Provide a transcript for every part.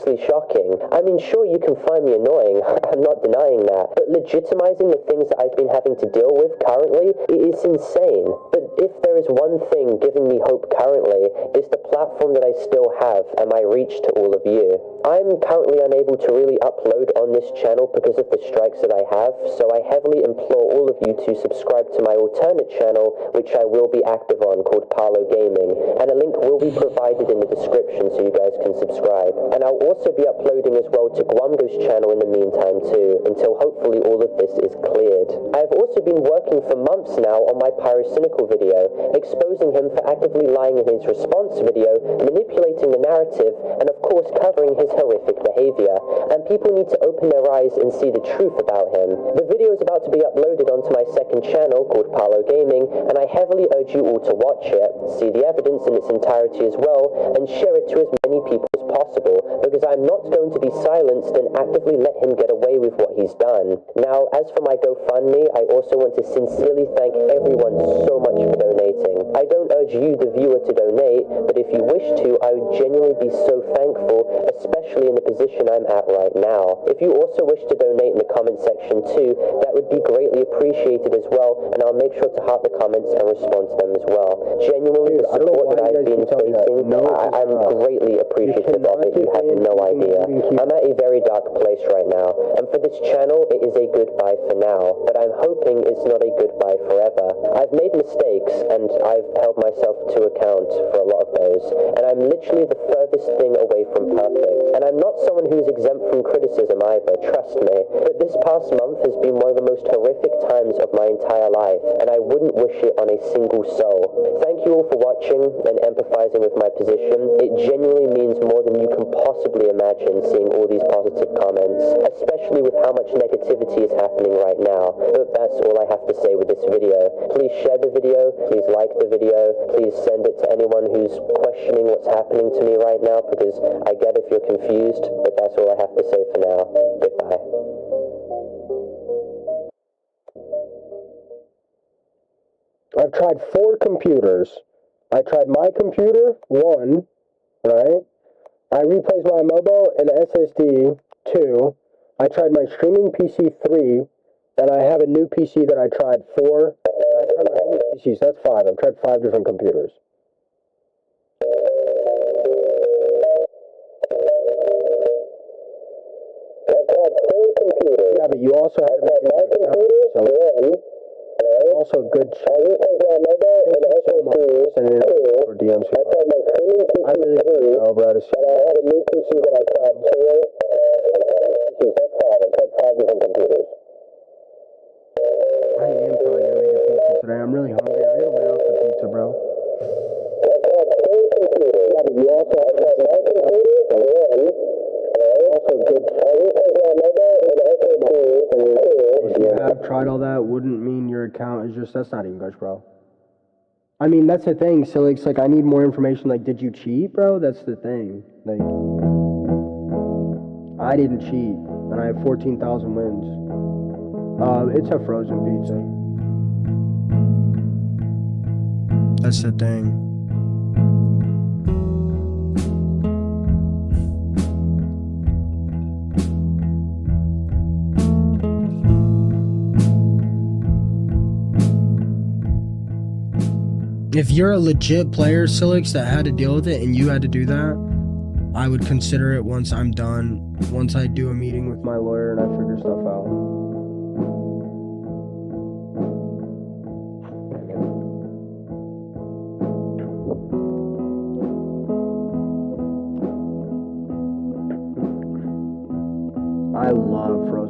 seriously shocking. I mean, sure, you can find me annoying, I'm not denying that, but legitimizing the things that I've been having to deal with currently is insane. But if there is one thing giving me hope currently, it's the platform that I still have and my reach to all of you. I'm currently unable to really upload on this channel because of the strikes that I have, so I heavily implore all of you to subscribe to my alternate channel, which I will be active on, called Parlo Gaming, and a link will be provided in the description so you guys can subscribe. And I'll also be uploading as well to Guamgo's channel in the meantime too, until hopefully all of this is cleared. I've also been working for months now on my Pyrocynical video, exposing him for actively lying in his response video, manipulating the narrative, and of course covering his horrific behavior. And people need to open their eyes and see the truth about him. The video is about to be uploaded onto my second channel called Parlo Gaming, and I heavily urge you all to watch it, see the evidence in its entirety as well, and share it to as many people as possible, because I'm not going to be silenced and actively let him get away with what he's done. Now, as for my GoFundMe, I also want to sincerely thank everyone so much for donating. I don't urge you, the viewer, to donate, but if you wish to, I would genuinely be so thankful, especially in the position I'm at right now. If you also wish to donate in the comment section too, that would be greatly appreciated as well, and I'll make sure to heart the comments and respond to them as well. Genuinely, the support that I've been facing, I'm greatly appreciative of it. You have no idea. I'm at a very dark place right now, and for this channel, it is a goodbye for now, but I'm hoping it's not a goodbye forever. I've made mistakes, and I've held myself to account for a lot of those, and I'm literally the furthest thing away from perfect. And I'm not someone who is exempt from criticism either, trust me, but this past month has been one of the most horrific times of my entire life, and I wouldn't wish it on a single soul. Thank you all for watching and empathizing with my position. It genuinely means more than you can possibly imagine, seeing all these positive comments, especially with how much negativity is happening right now. But that's all I have to say with this video. Please share the video, please like the video, please send it to anyone who's questioning what's happening to me right now, because I get if you're confused, but that's all I have to say for now. Goodbye. I've tried 4 computers. I tried my computer, 1, right? I replaced my mobile and SSD, 2. I tried my streaming PC, 3. And I have a new PC that I tried, 4. And I tried my own PCs, that's 5. I've tried 5 different computers. I've tried 4 computers. Yeah, but you also have to make an account. Also good shit. For DMs. I really don't know, bro. I had a new PC that I tried 4. That's 5. I tried 5 different computers. I am probably gonna make a pizza today. I'm really hungry. I gotta lay off the pizza, bro. I tried 4 computers. Yeah, but you also have to make an account. Also good shit. If you have tried all that, wouldn't mean your account is just, that's not English, bro. I mean, that's the thing, so it's like, I need more information, like, did you cheat, bro? That's the thing. Like, I didn't cheat, and I have 14,000 wins. It's a frozen pizza. That's the thing. If you're a legit player, Silix, that had to deal with it and you had to do that, I would consider it once I'm done, once I do a meeting with my lawyer and I figure stuff out.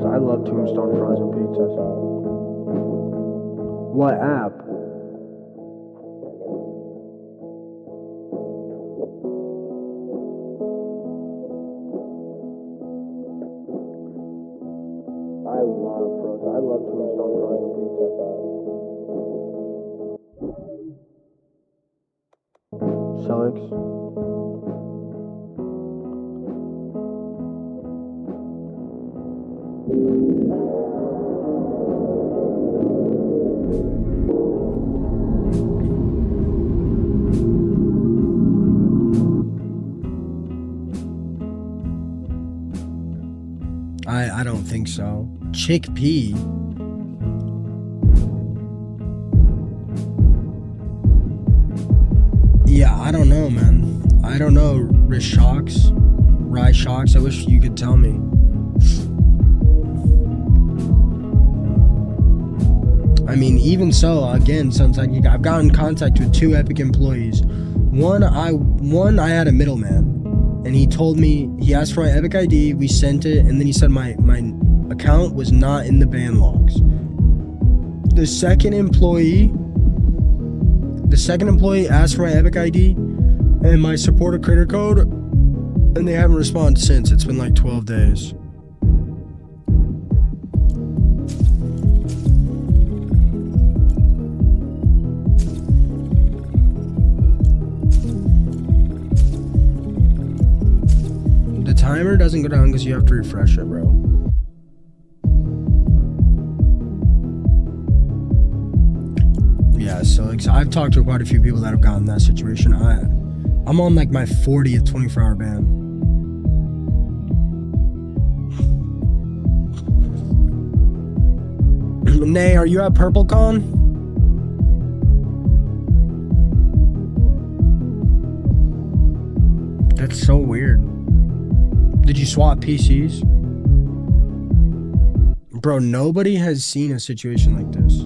I love Tombstone frozen pizzas. What app? I love Tombstone frozen pizzas. Silix. I don't think so. Chickpea. Yeah, I don't know, man. I don't know. Rye Shocks. I wish you could tell me. I mean, even so, again, sounds like I've gotten in contact with 2 Epic employees. One, I had a middleman, and he told me, he asked for my Epic ID, we sent it, and then he said my account was not in the ban logs. The second employee asked for my Epic ID and my supporter creator code, and they haven't responded since. It's been like 12 days. The timer doesn't go down because you have to refresh it, bro. Yeah, so like, I've talked to quite a few people that have gotten that situation. I'm on like my 40th 24-hour ban. Nay, are you at PurpleCon? That's so weird. Did you swap PCs? Bro, nobody has seen a situation like this.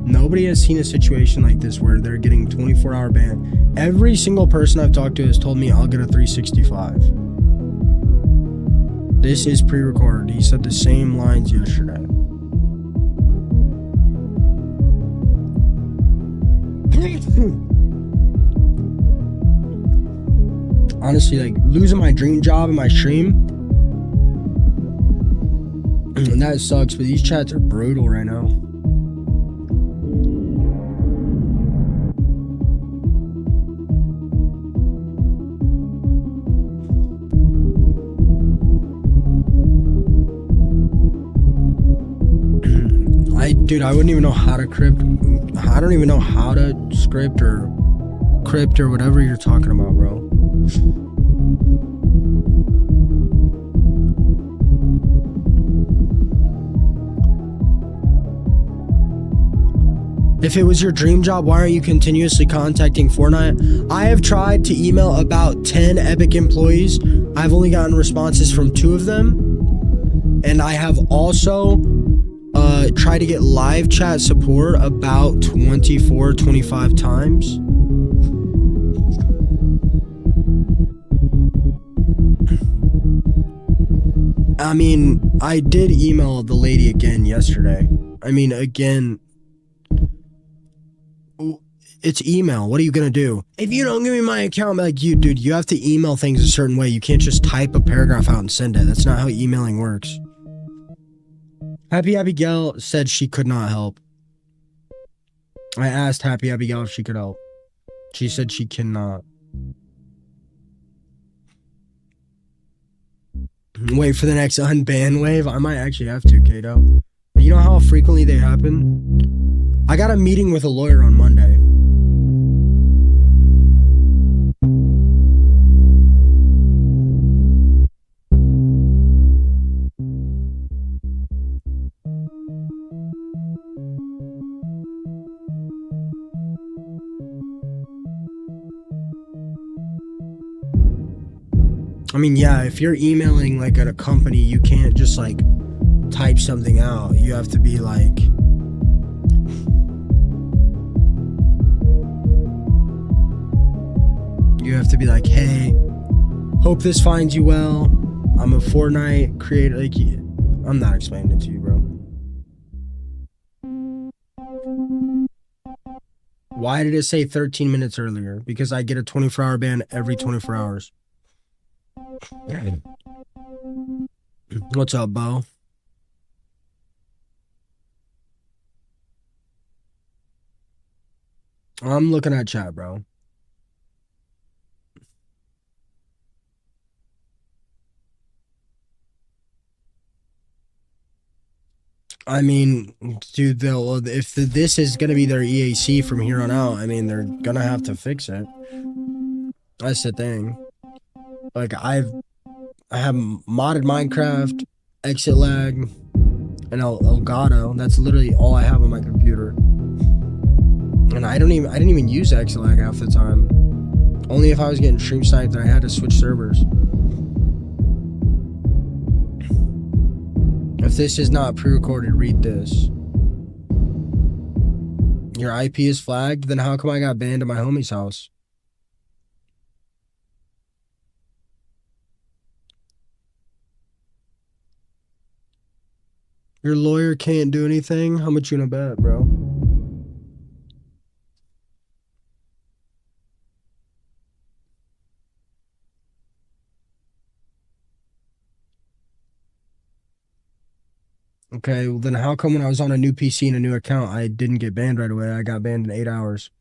Nobody has seen a situation like this where they're getting 24-hour ban. Every single person I've talked to has told me I'll get a 365. This is pre-recorded. He said the same lines yesterday. Honestly, like, losing my dream job in my stream, and that sucks, but these chats are brutal right now. Dude, I wouldn't even know how to crypt. I don't even know how to script or crypt or whatever you're talking about, bro. If it was your dream job, why aren't you continuously contacting Fortnite? I have tried to email about 10 Epic employees. I've only gotten responses from 2 of them. And I have also tried to get live chat support about 25 times. I mean, I did email the lady again yesterday. I mean, again, it's email. What are you gonna do? If you don't give me my account, I'm like, dude, you have to email things a certain way. You can't just type a paragraph out and send it. That's not how emailing works. Happy Abigail said she could not help. I asked Happy Abigail if she could help. She said she cannot. Wait for the next unban wave. I might actually have to, Kato. You know how frequently they happen? I got a meeting with a lawyer on Monday. I mean, yeah, if you're emailing like at a company, you can't just like type something out. You have to be like, hey, hope this finds you well. I'm a Fortnite creator. Like, I'm not explaining it to you, bro. Why did it say 13 minutes earlier? Because I get a 24-hour ban every 24 hours. What's up, Bo? I'm looking at chat, bro. I mean, dude, if this is gonna be their EAC from here on out, I mean, they're gonna have to fix it. That's the thing. Like, I have modded Minecraft, exit lag, and Elgato. That's literally all I have on my computer. And I didn't even use exit lag half the time. Only if I was getting stream sniped and I had to switch servers. If this is not pre-recorded, read this. Your IP is flagged? Then how come I got banned at my homie's house? Your lawyer can't do anything? How much you gonna bet, bro? Okay, well then how come when I was on a new PC and a new account, I didn't get banned right away? I got banned in 8 hours.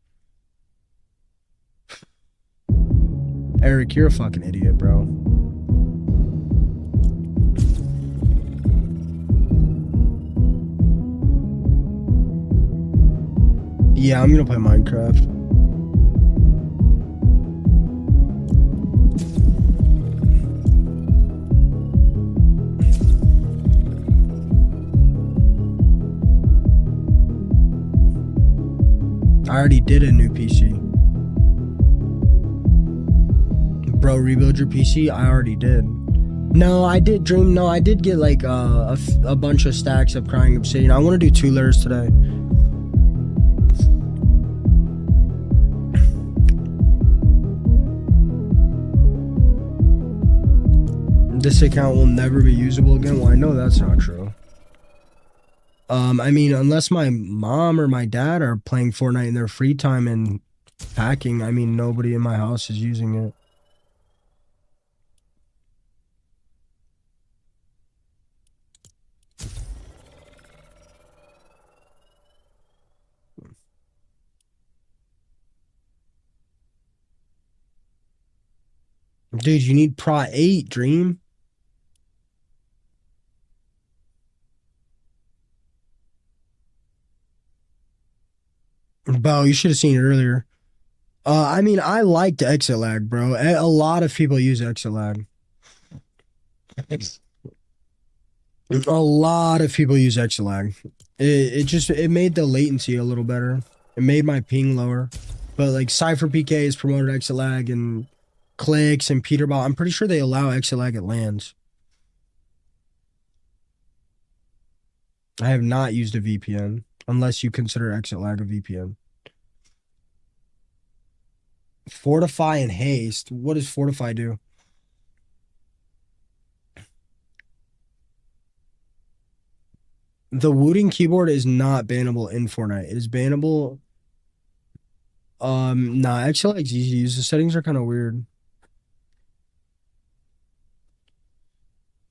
Eric, you're a fucking idiot, bro. Yeah, I'm gonna play Minecraft. I already did a new PC. Bro, rebuild your PC? I already did. No, I did Dream. No, I did get like a bunch of stacks of Crying Obsidian. I want to do 2 layers today. This account will never be usable again. Well, I know that's not true. I mean, unless my mom or my dad are playing Fortnite in their free time and hacking, I mean, nobody in my house is using it. Dude, you need Pro 8, Dream. Bo, you should have seen it earlier. I mean, I liked exit lag, bro. A lot of people use exit lag. A lot of people use exit lag. It made the latency a little better. It made my ping lower. But like Cypher PK has promoted exit lag and Clicks and Peterball. I'm pretty sure they allow exit lag at LANs. I have not used a VPN unless you consider exit lag a VPN. Fortify and haste. What does Fortify do? The Wooting keyboard is not bannable in Fortnite. It is bannable. Nah, exit lag's easy to use. The settings are kind of weird.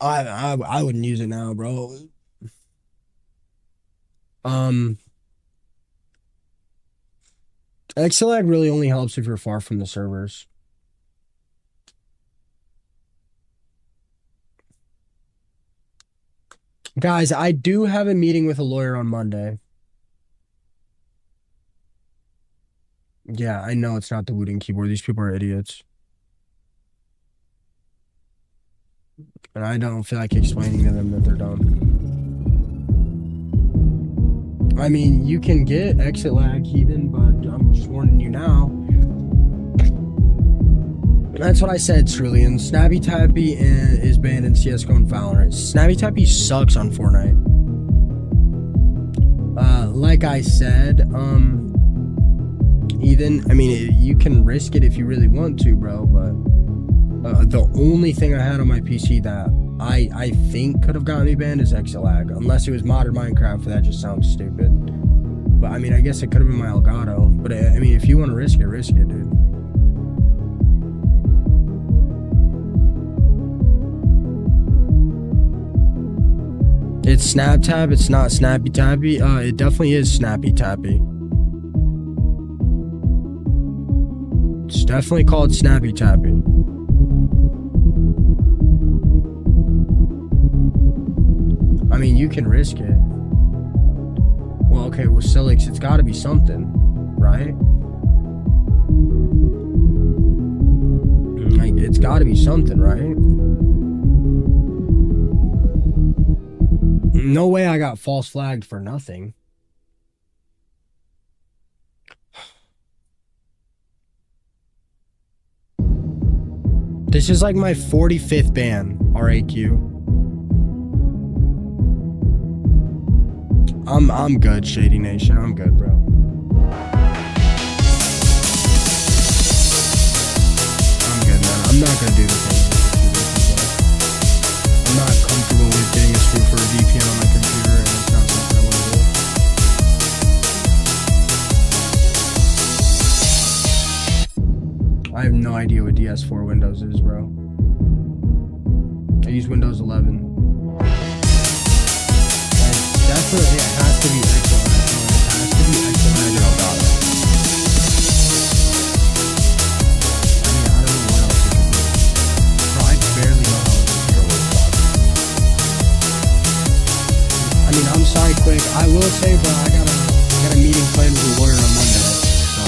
I wouldn't use it now, bro. Exit lag really only helps if you're far from the servers. Guys, I do have a meeting with a lawyer on Monday. Yeah, I know it's not the Wooting keyboard. These people are idiots. And I don't feel like explaining to them that they're dumb. I mean, you can get exit lag, Heathen, but I'm just warning you now. That's what I said, Cerulean. Snappy Tappy is banned in CSGO and Valorant. Snappy Tappy sucks on Fortnite. Like I said, Heathen, I mean, you can risk it if you really want to, bro, but the only thing I had on my PC that I think could have gotten me banned is exit lag. Unless it was modded Minecraft, that just sounds stupid. But I mean, I guess it could have been my Elgato. But I mean, if you want to risk it, dude. It's Snap Tab, it's not Snappy Tappy. It definitely is Snappy Tappy. It's definitely called Snappy Tappy. I mean, you can risk it. Well, okay, with Silix, it's gotta be something, right? Like, it's gotta be something, right? No way I got false flagged for nothing. This is like my 45th ban, RAQ. I'm good, Shady Nation. I'm good, bro. I'm good, man. I'm not gonna do the thing. I'm not comfortable with getting a screw for a VPN on my computer, and it's not something I want to do. I have no idea what DS4 Windows is, bro. I use Windows 11. Definitely, it has to be excellent. It has to be excellent. I mean, I don't know what else it can be. Bro, I barely know how to control this dog. I mean, I'm sorry, quick. I will say, bro, I got a meeting planned with a lawyer on Monday. So,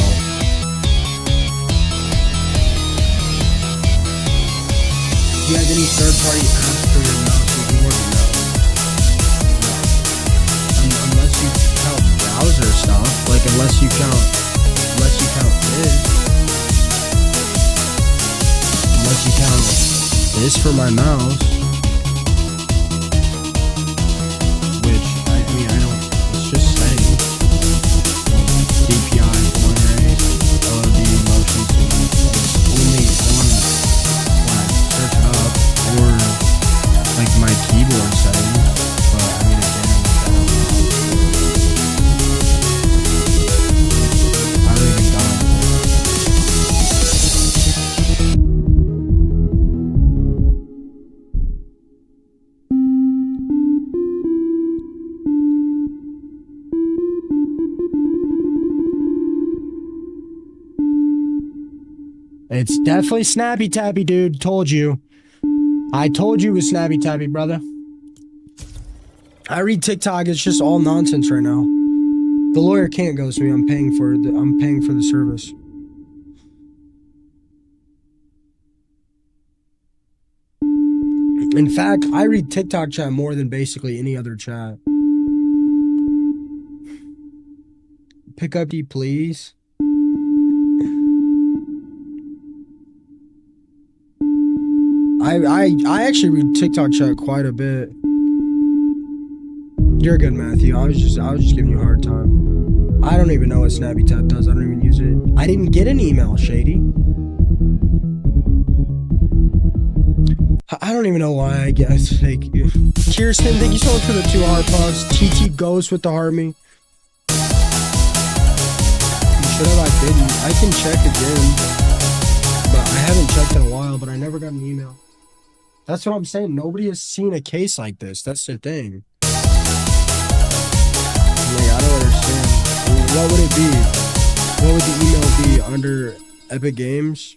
if you have any third-party apps for your mouse, you can work it out. Unless you count browser stuff, like unless you count this for my mouse, which I mean I don't. It's just settings. DPI, Blu-ray, LOD, motion settings. Only on when I search it up or like my keyboard settings. But I mean again. It's definitely Snappy Tappy, dude. Told you. I told you it was Snappy Tappy, brother. I read TikTok. It's just all nonsense right now. The lawyer can't ghost me. I'm paying for the service. In fact, I read TikTok chat more than basically any other chat. Pick up D, please. I actually read TikTok chat quite a bit. You're good, Matthew. I was just giving you a hard time. I don't even know what Snappy Tap does. I don't even use it. I didn't get an email, Shady. I don't even know why I guess. Like, Kirsten, thank you so much for the 2 heart puffs. TT Ghost with the heart me. Should have I didn't. I can check again. But I haven't checked in a while, but I never got an email. That's what I'm saying. Nobody has seen a case like this. That's the thing. Like, I don't understand. I mean, what would it be? What would the email be under Epic Games?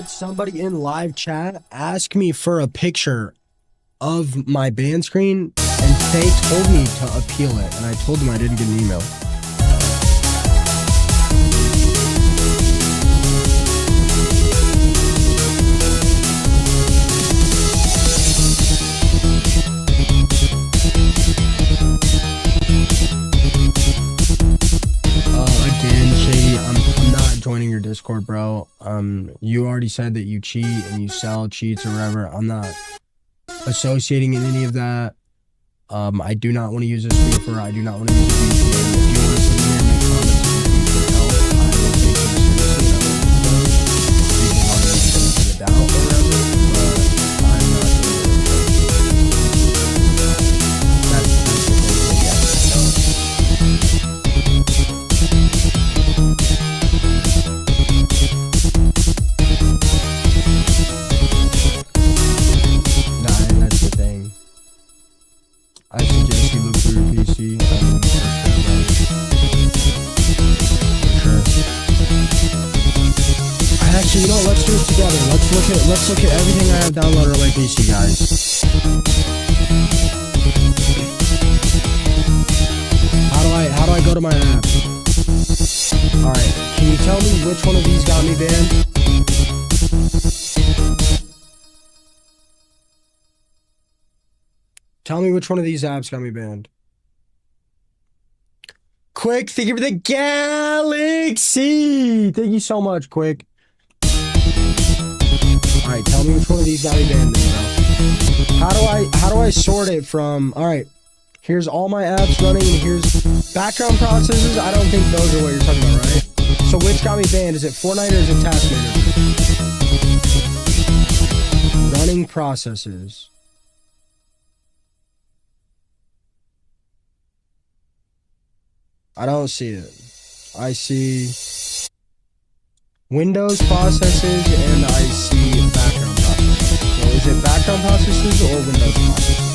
Somebody in live chat asked me for a picture of my ban screen, and they told me to appeal it, and I told them I didn't get an email. Again, Shady, I'm not joining your Discord, bro. You already said that you cheat and you sell cheats or whatever. I'm not associating in any of that. I do not want to use a scooper. I do not want to use a VPN. If you want to send me and make comments for help, I will take them seriously. I will because I'll give you the doubt or whatever. But I'm not doing it. That's the thing. Yes, no. together. Let's look at everything I have downloaded on my PC, guys. How do I go to my app? Alright, can you tell me which one of these got me banned? Tell me which one of these apps got me banned. Quick, thank you for the galaxy! Thank you so much, Quick. Alright, tell me which one of these got me banned then, bro. How do I sort it from... Alright, here's all my apps running, and here's background processes. I don't think those are what you're talking about, right? So which got me banned? Is it Fortnite or is it Task Manager? Running processes. I don't see it. I see Windows processes and I see background processes. So is it background processes or Windows processes?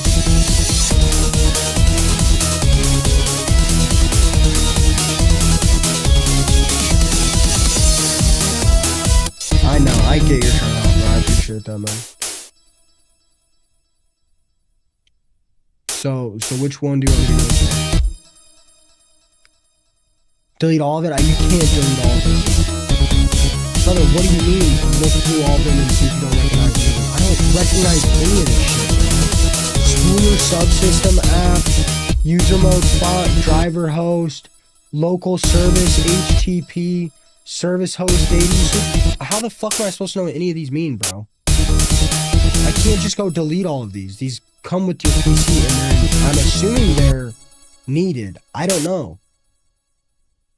I know, I get your turn off, bro. I appreciate that, man. So which one do you want to do? Delete all of it? You can't delete all of it. Brother, what do you mean? Look through all of them and see if you don't recognize them. I don't recognize any of this shit, man. Spooler subsystem app, user mode spot, driver host, local service, HTTP, service host data. How the fuck am I supposed to know what any of these mean, bro? I can't just go delete all of these. These come with your PC and then I'm assuming they're needed. I don't know.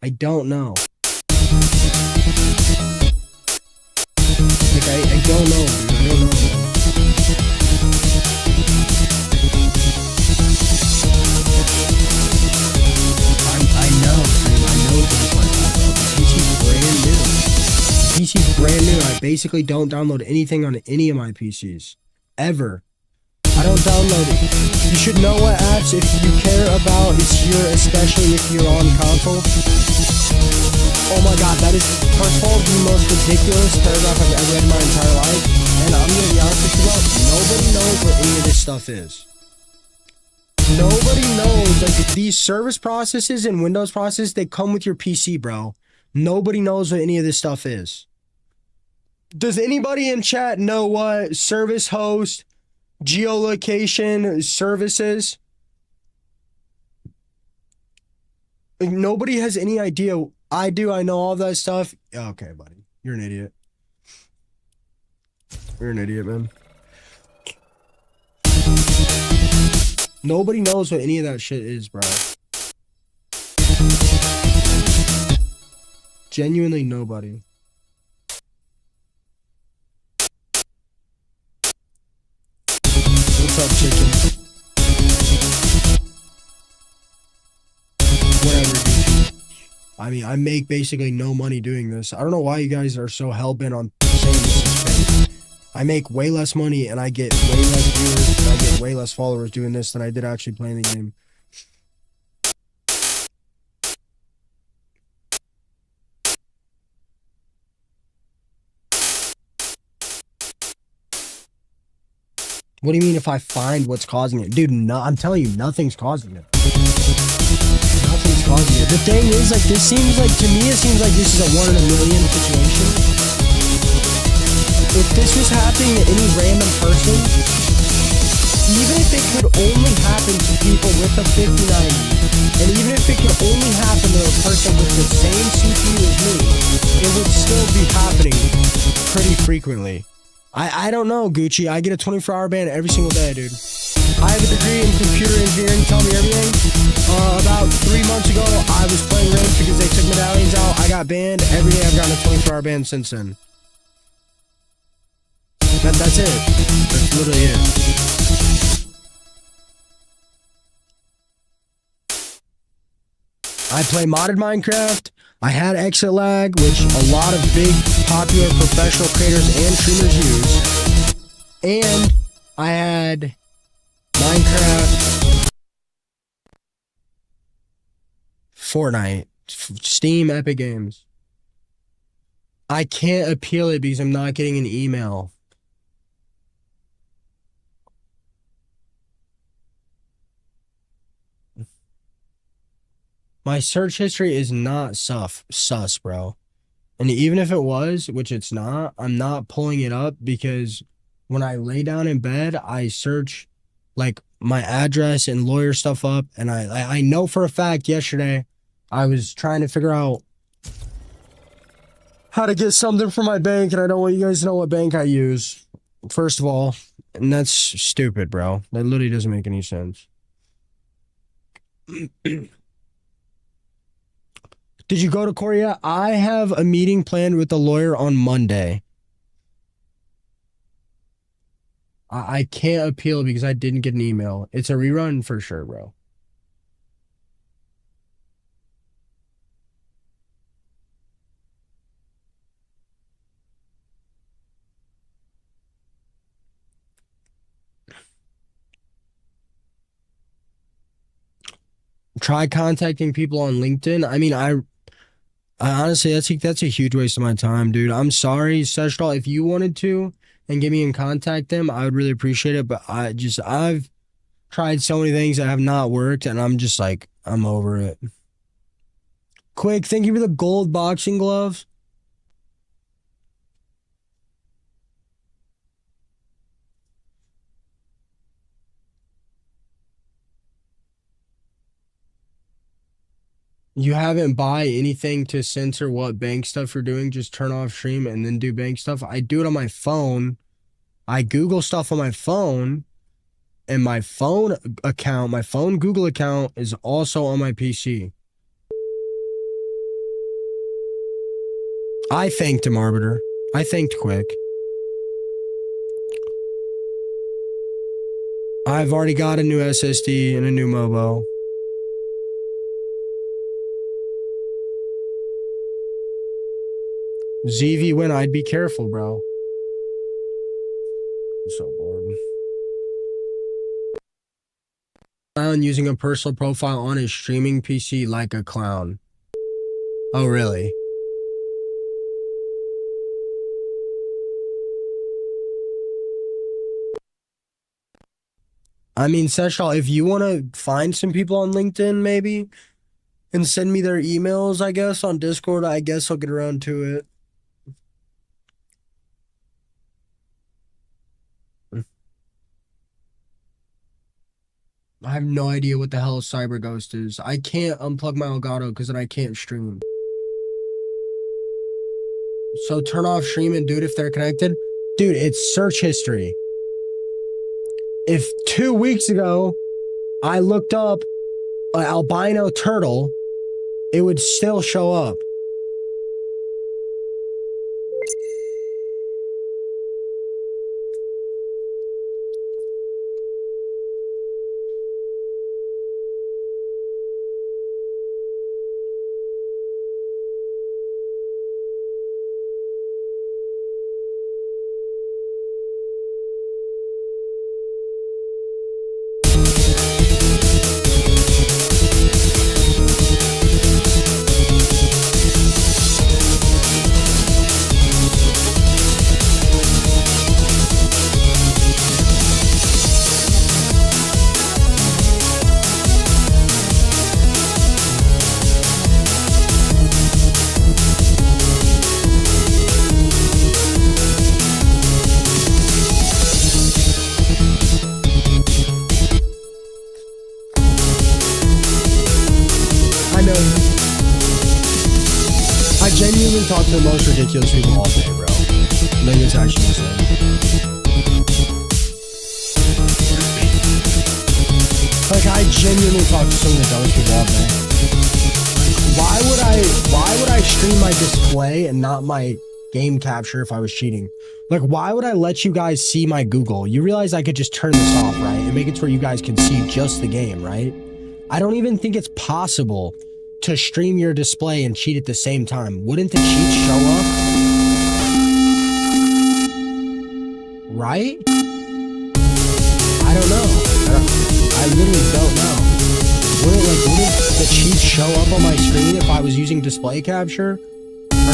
I don't know. Like, I don't know, dude. I don't know. I know, dude. I know things like that, bro. The PC's brand new. The PC's brand new. I basically don't download anything on any of my PCs. Ever. I don't download it. You should know what apps, if you care about, it's here, especially if you're on console. Oh my god, that is, first of all, the most ridiculous paragraph I've ever read in my entire life. And I'm gonna be honest with you, bro, nobody knows what any of this stuff is. Nobody knows, like, these service processes and Windows processes, they come with your PC, bro. Nobody knows what any of this stuff is. Does anybody in chat know what service host, geolocation services? Nobody has any idea. I do. I know all that stuff. Okay, buddy. You're an idiot. You're an idiot, man. Nobody knows what any of that shit is, bro. Genuinely nobody. What's up, chicken? Whatever, dude. I mean, I make basically no money doing this. I don't know why you guys are so hell-bent on saying this is fake. I make way less money and I get way less viewers and I get way less followers doing this than I did actually playing the game. What do you mean if I find what's causing it? Dude, no, I'm telling you, nothing's causing it. Nothing's causing it. The thing is, like, this seems like, to me, it seems like this is a 1 in a million situation. If this was happening to any random person, even if it could only happen to people with a 5090, and even if it could only happen to a person with the same CPU as me, it would still be happening pretty frequently. I don't know, Gucci. I get a 24-hour ban every single day, dude. I have a degree in computer engineering. Tell me everything. About 3 months ago, I was playing ranked because they took medallions out. I got banned. Every day I've gotten a 24-hour ban since then. That's it. That's literally it. I play modded Minecraft. I had exit lag, which a lot of big, popular, professional creators and streamers use. And I had Minecraft, Fortnite, Steam, Epic Games. I can't appeal it because I'm not getting an email. My search history is not sus, bro. And even if it was, which it's not, I'm not pulling it up because when I lay down in bed, I search like my address and lawyer stuff up. And I know for a fact yesterday I was trying to figure out how to get something from my bank, and I don't want you guys to know what bank I use, first of all. And that's stupid, bro. That literally doesn't make any sense. Did you go to court yet? I have a meeting planned with the lawyer on Monday. I can't appeal because I didn't get an email. It's a rerun for sure, bro. Try contacting people on LinkedIn. I mean, I honestly, that's a huge waste of my time, dude. I'm sorry, Seshtal. If you wanted to and get me in contact them, I would really appreciate it. But I've tried so many things that have not worked, and I'm just like, I'm over it. Quick, thank you for the gold boxing gloves. You haven't buy anything to censor what bank stuff you're doing, just turn off stream and then do bank stuff. I do it on my phone. I Google stuff on my phone, and my phone account, my phone Google account is also on my PC. I thanked him, Arbiter. I thanked Quick. I've already got a new SSD and a new Mobo. ZV win, I'd be careful, bro. I'm so bored. Clown using a personal profile on his streaming PC like a clown. Oh, really? I mean, Seshal, if you want to find some people on LinkedIn, maybe, and send me their emails, I guess, on Discord, I guess I'll get around to it. I have no idea what the hell Cyber Ghost is. I can't unplug my Elgato because then I can't stream. So turn off stream and do it if they're connected. Dude, it's search history. If 2 weeks ago I looked up an albino turtle, it would still show up. Talk to the most ridiculous people all day, bro. Like, it's actually insane. Like, I genuinely talk to some of the dumbest people all day. Why would I stream my display and not my game capture if I was cheating? Like, why would I let you guys see my Google? You realize I could just turn this off, right? And make it to where you guys can see just the game, right? I don't even think it's possible to stream your display and cheat at the same time. Wouldn't the cheats show up? Right? I don't know. I literally don't know. Wouldn't the cheats show up on my screen if I was using display capture? Or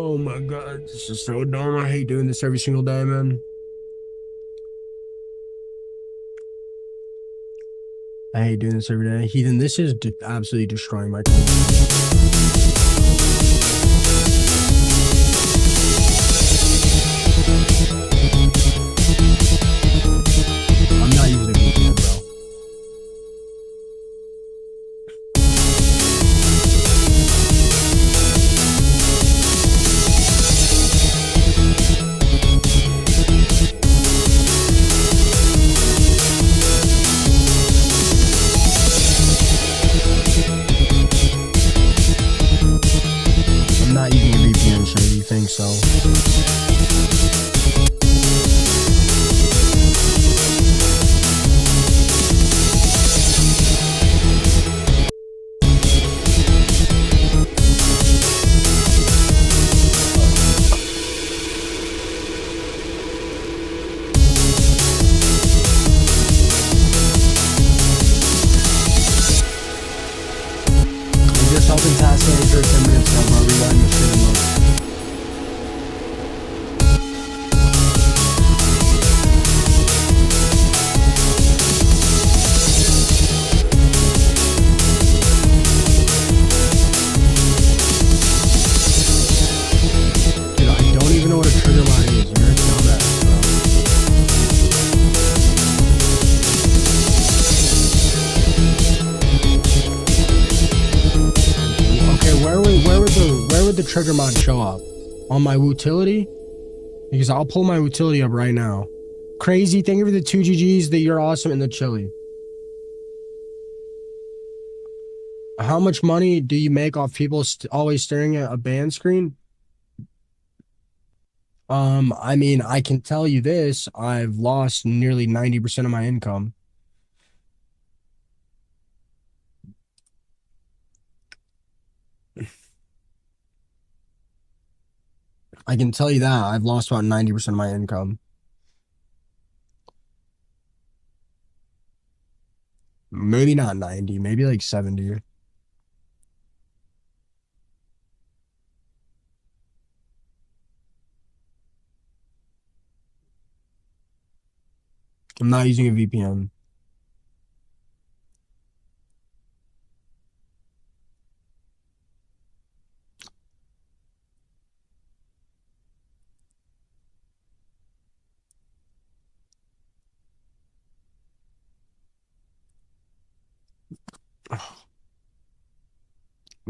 Oh my god, this is so dumb. I hate doing this every single day, man. I hate doing this every day. Heathen, this is absolutely destroying my computer. I'm not using a VPN, bro. I'm not using a VPN, so you think so? Helping task for 10 minutes now, bro. Rewind the stream mode. Dude, I don't even know what a trigger mod is. You're gonna know that, Okay, where would the trigger mod show up? On my utility? Because I'll pull my utility up right now. Crazy, thank you for the 2 GGs, that you're awesome, and the chili. How much money do you make off people always staring at a band screen? I mean, I can tell you this, I've lost nearly 90% of my income. I can tell you that I've lost about 90% of my income. Maybe not 90, maybe like 70. I'm not using a VPN.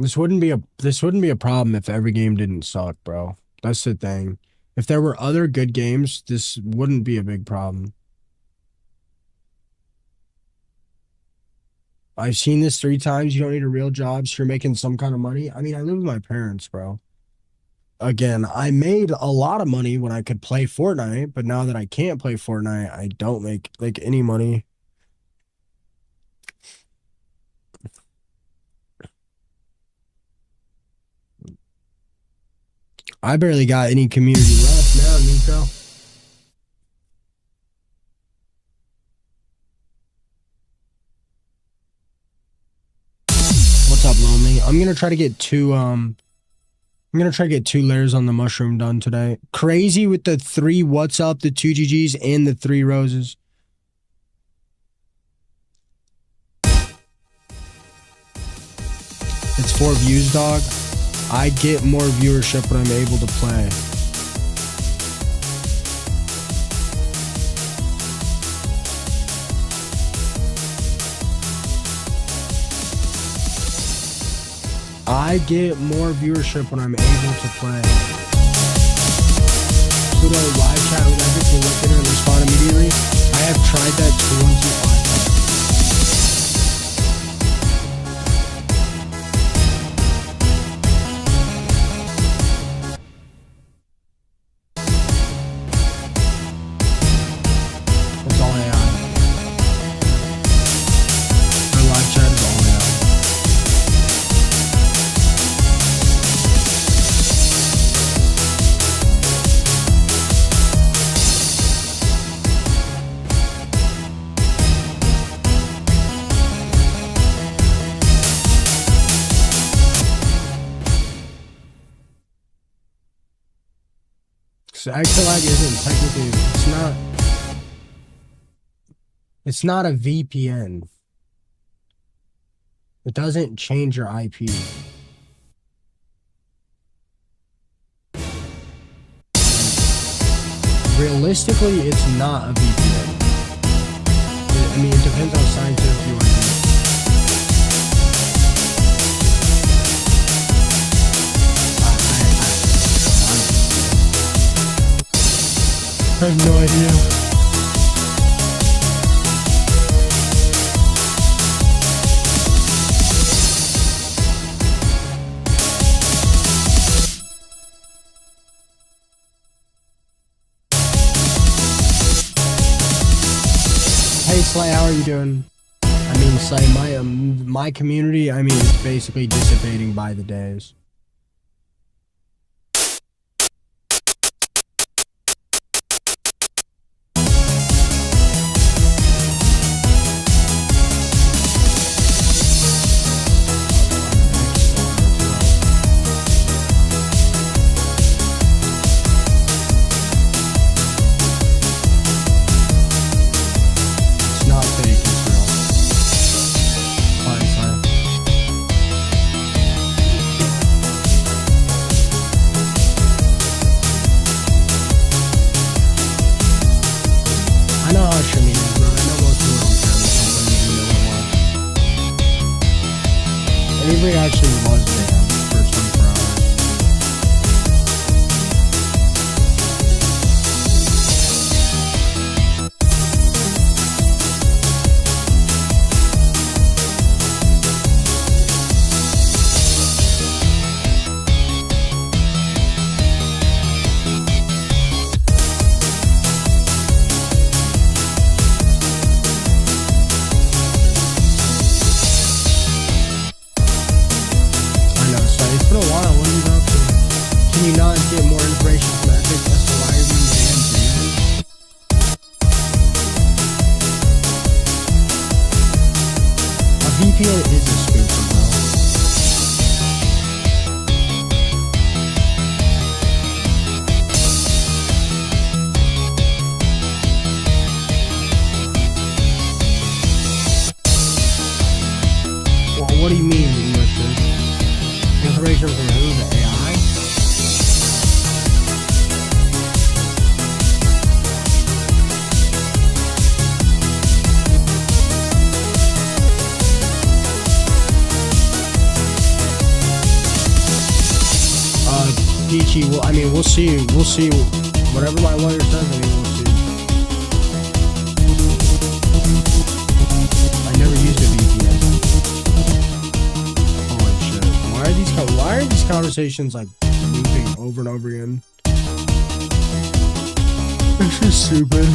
This wouldn't be a problem if every game didn't suck, bro. That's the thing. If there were other good games, this wouldn't be a big problem. I've seen this 3 times. You don't need a real job, so you're making some kind of money. I mean, I live with my parents, bro. Again, I made a lot of money when I could play Fortnite, but now that I can't play Fortnite, I don't make like any money. I barely got any community left now, Nico. What's up, Lonely? I'm gonna try to get 2 layers on the mushroom done today. Crazy with the 3 what's up, the 2 GGs, and the 3 roses. It's 4 views, dog. I get more viewership when I'm able to play. I get more viewership when I'm able to play. Pluto live chat with Epic will look at it and respond immediately. I have tried that 25 times. That's all I have. My live chat is all I have. So extra lag isn't technically, it's not a VPN. It doesn't change your IP. Realistically, it's not a VPN. I mean, it depends how scientific you are. I have no idea. Hey Slay, how are you doing? I mean, Slay, my community, I mean, it's basically dissipating by the days. I know how streaming is, bro. I know most people don't care about something. Avery actually was banned for 24 hours. It's been a while. What are you up to? Can you not get more information from Epic as to why you're being banned? A VPN is a spoofer, bro. Well, what do you mean, English? Information from who? The AI? Peachy, well, I mean, we'll see. We'll see. Whatever my lawyer says, I mean, we'll see. I never used a VPN. Why are these conversations like moving over and over again? It's just stupid.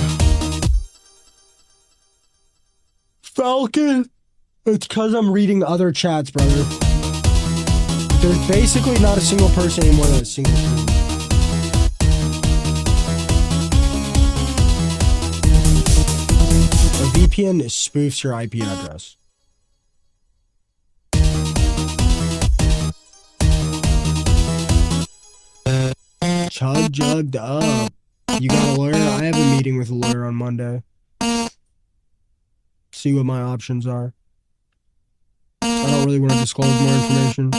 Falcon? It's because I'm reading other chats, brother. There's basically not a single person anymore that's single person. A VPN spoofs your IP address. Chug jugged up. You got a lawyer? I have a meeting with a lawyer on Monday. See what my options are. I don't really want to disclose more information.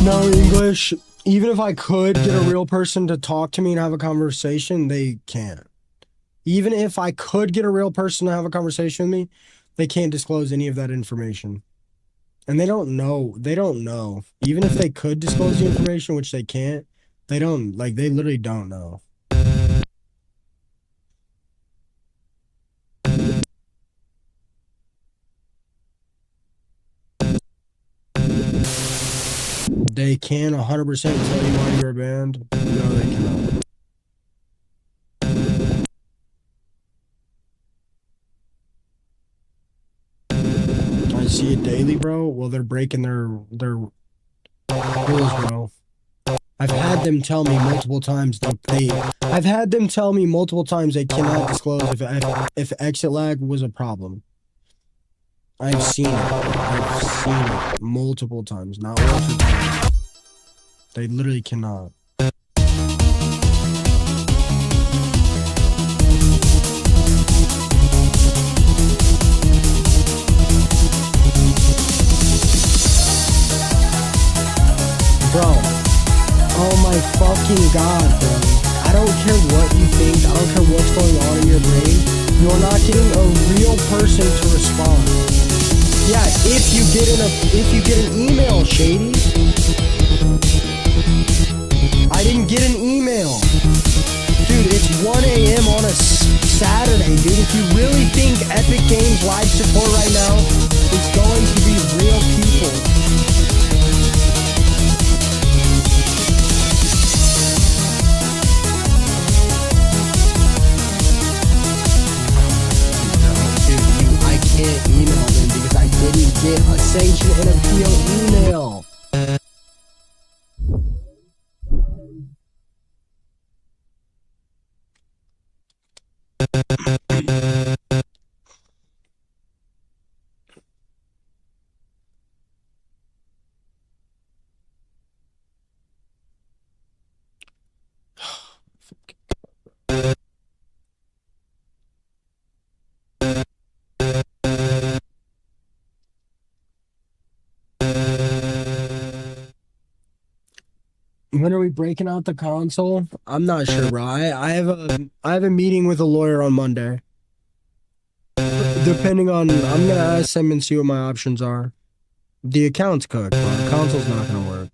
No English. Even if I could get a real person to talk to me and have a conversation, they can't. Even if I could get a real person to have a conversation with me, they can't disclose any of that information. And they don't know. They don't know. Even if they could disclose the information, which they can't, they don't, like, they literally don't know. They can 100% tell you why you're banned. No, they cannot. I see it daily, bro. Well, they're breaking their rules, bro. I've had them tell me multiple times I've had them tell me multiple times they cannot disclose if exit lag was a problem. I've seen it. I've seen it multiple times, not once or twice. They literally cannot. Bro. Oh my fucking god, bro. I don't care what you think. I don't care what's going on in your brain. You're not getting a real person to respond. Yeah, if you get an email, Shady. I didn't get an email. Dude, it's 1 a.m. on a Saturday, dude. If you really think Epic Games live support right now is going to be real people. Can't email them because I didn't get a sanction and appeal email. When are we breaking out the console? I'm not sure, bro. I have a meeting with a lawyer on Monday. Depending on, I'm gonna ask him and see what my options are. The account's cooked, bro. The console's not gonna work.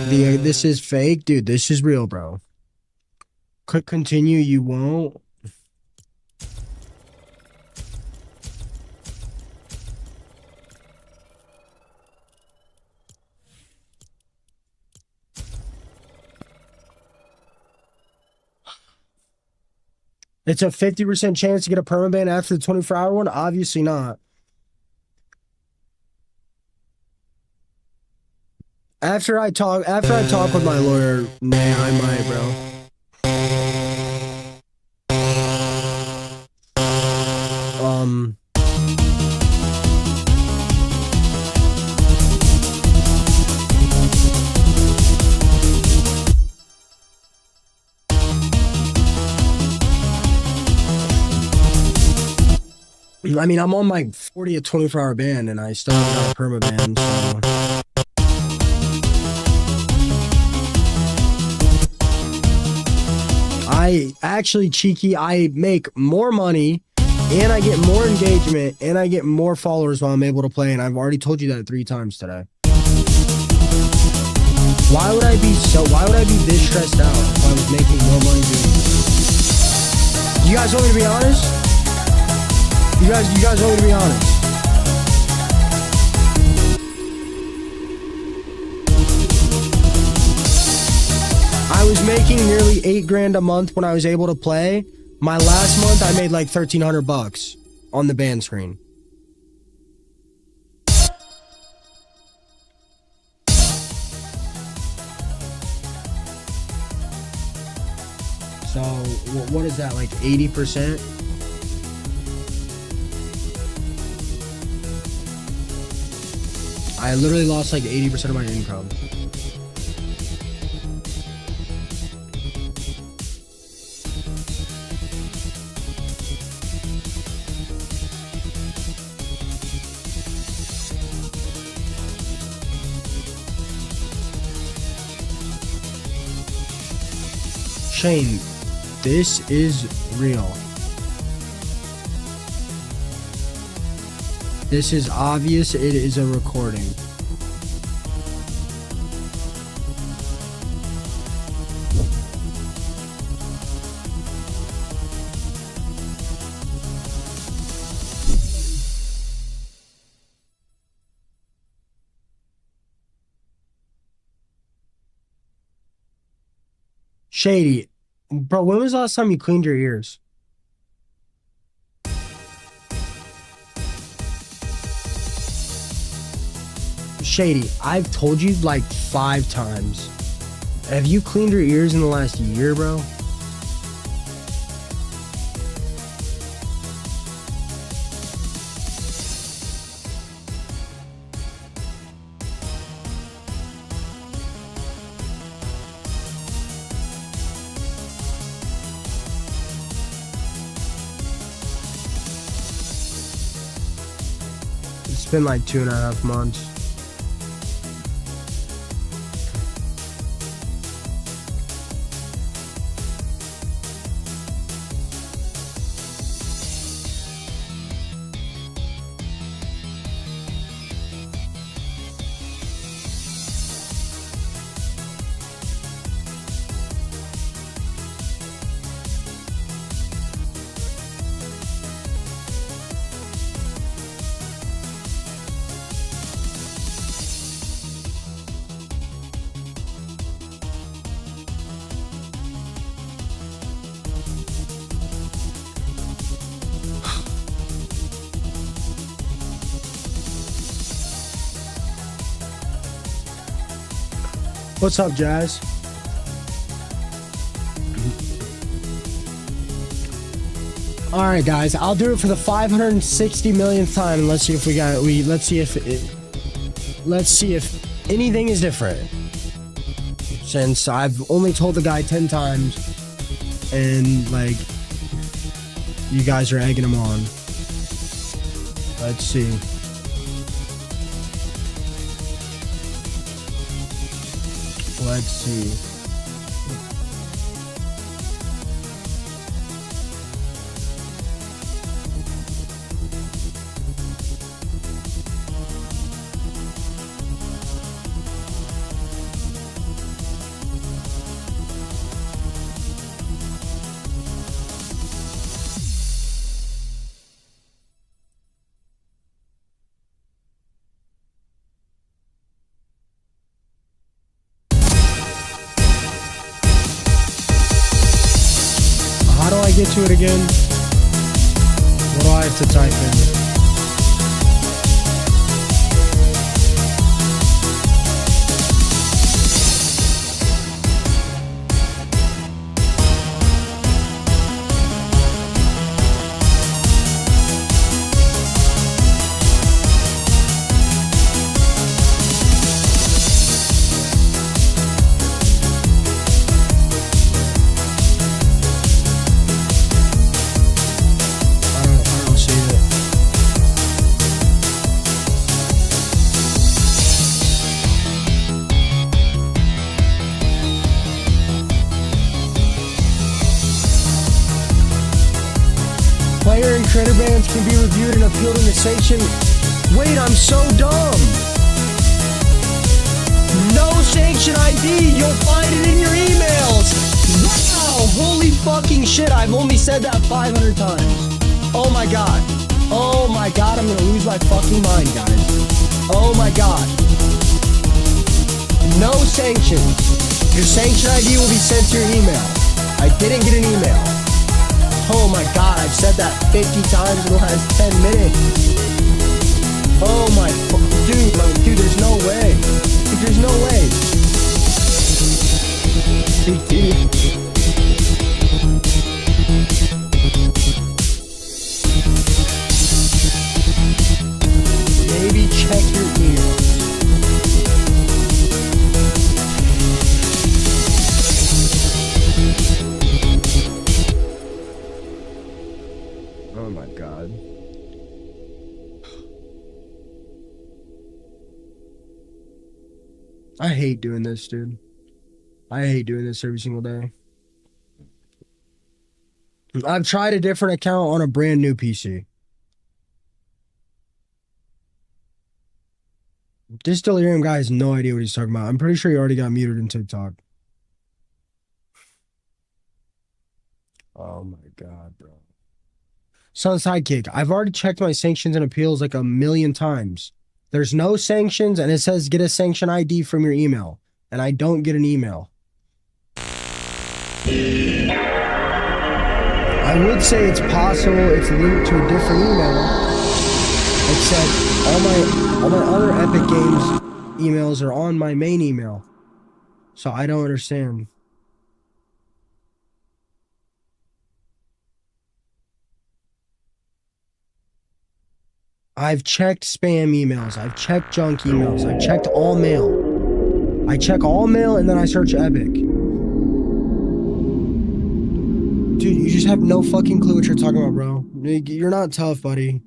This is fake, dude. This is real, bro. Click continue. You won't. It's a 50% chance to get a permaban after the 24-hour one? Obviously not. After I talk with my lawyer, nah, I might, bro. I mean, I'm on my 40th 24-hour ban, and I still haven't got a permaban, so... Cheeky, I make more money, and I get more engagement, and I get more followers while I'm able to play, and I've already told you that 3 times today. Why would I be this stressed out if I was making more money doing this? You guys want me to be honest? You guys want me to be honest? I was making nearly $8,000 a month when I was able to play. My last month, I made like $1,300 on the ban screen. So, what is that, like 80%? I literally lost like 80% of my income. Shane, this is real. This is obvious. It is a recording. Shady. Bro, when was the last time you cleaned your ears? Shady, I've told you like 5 times. Have you cleaned your ears in the last year, bro? It's been like 2.5 months. What's up, Jazz? All right, guys, I'll do it for the 560 millionth time, and let's see if let's see if anything is different. Since I've only told the guy 10 times, and like, you guys are egging him on. Let's see. Let's see. How do I get to it again? What do I have to type in? I don't see it. Player and creator bans can be reviewed and appealed in the sanction. Wait, I'm so dumb. No sanction ID. You'll find it in your emails. Wow. Holy fucking shit. I've only said that 500 times. Oh my god. Oh my god. I'm gonna lose my fucking mind, guys. Oh my god. No sanctions. Your sanction ID will be sent to your email. I didn't get an email. Oh my god, I've said that 50 times in the last 10 minutes. Oh my, dude, there's no way. There's no way. Maybe check your ears. Oh my god. I hate doing this, dude. I hate doing this every single day. I've tried a different account on a brand new PC. This Delirium guy has no idea what he's talking about. I'm pretty sure he already got muted in TikTok. Oh my god, bro. Son Sidekick, I've already checked my sanctions and appeals like 1,000,000 times. There's no sanctions, and it says get a sanction ID from your email. And I don't get an email. I would say it's possible it's linked to a different email. Except all my other Epic Games emails are on my main email. So I don't understand. I've checked spam emails. I've checked junk emails. I've checked all mail. I check all mail and then I search Epic. Dude, you just have no fucking clue what you're talking about, bro. You're not tough, buddy.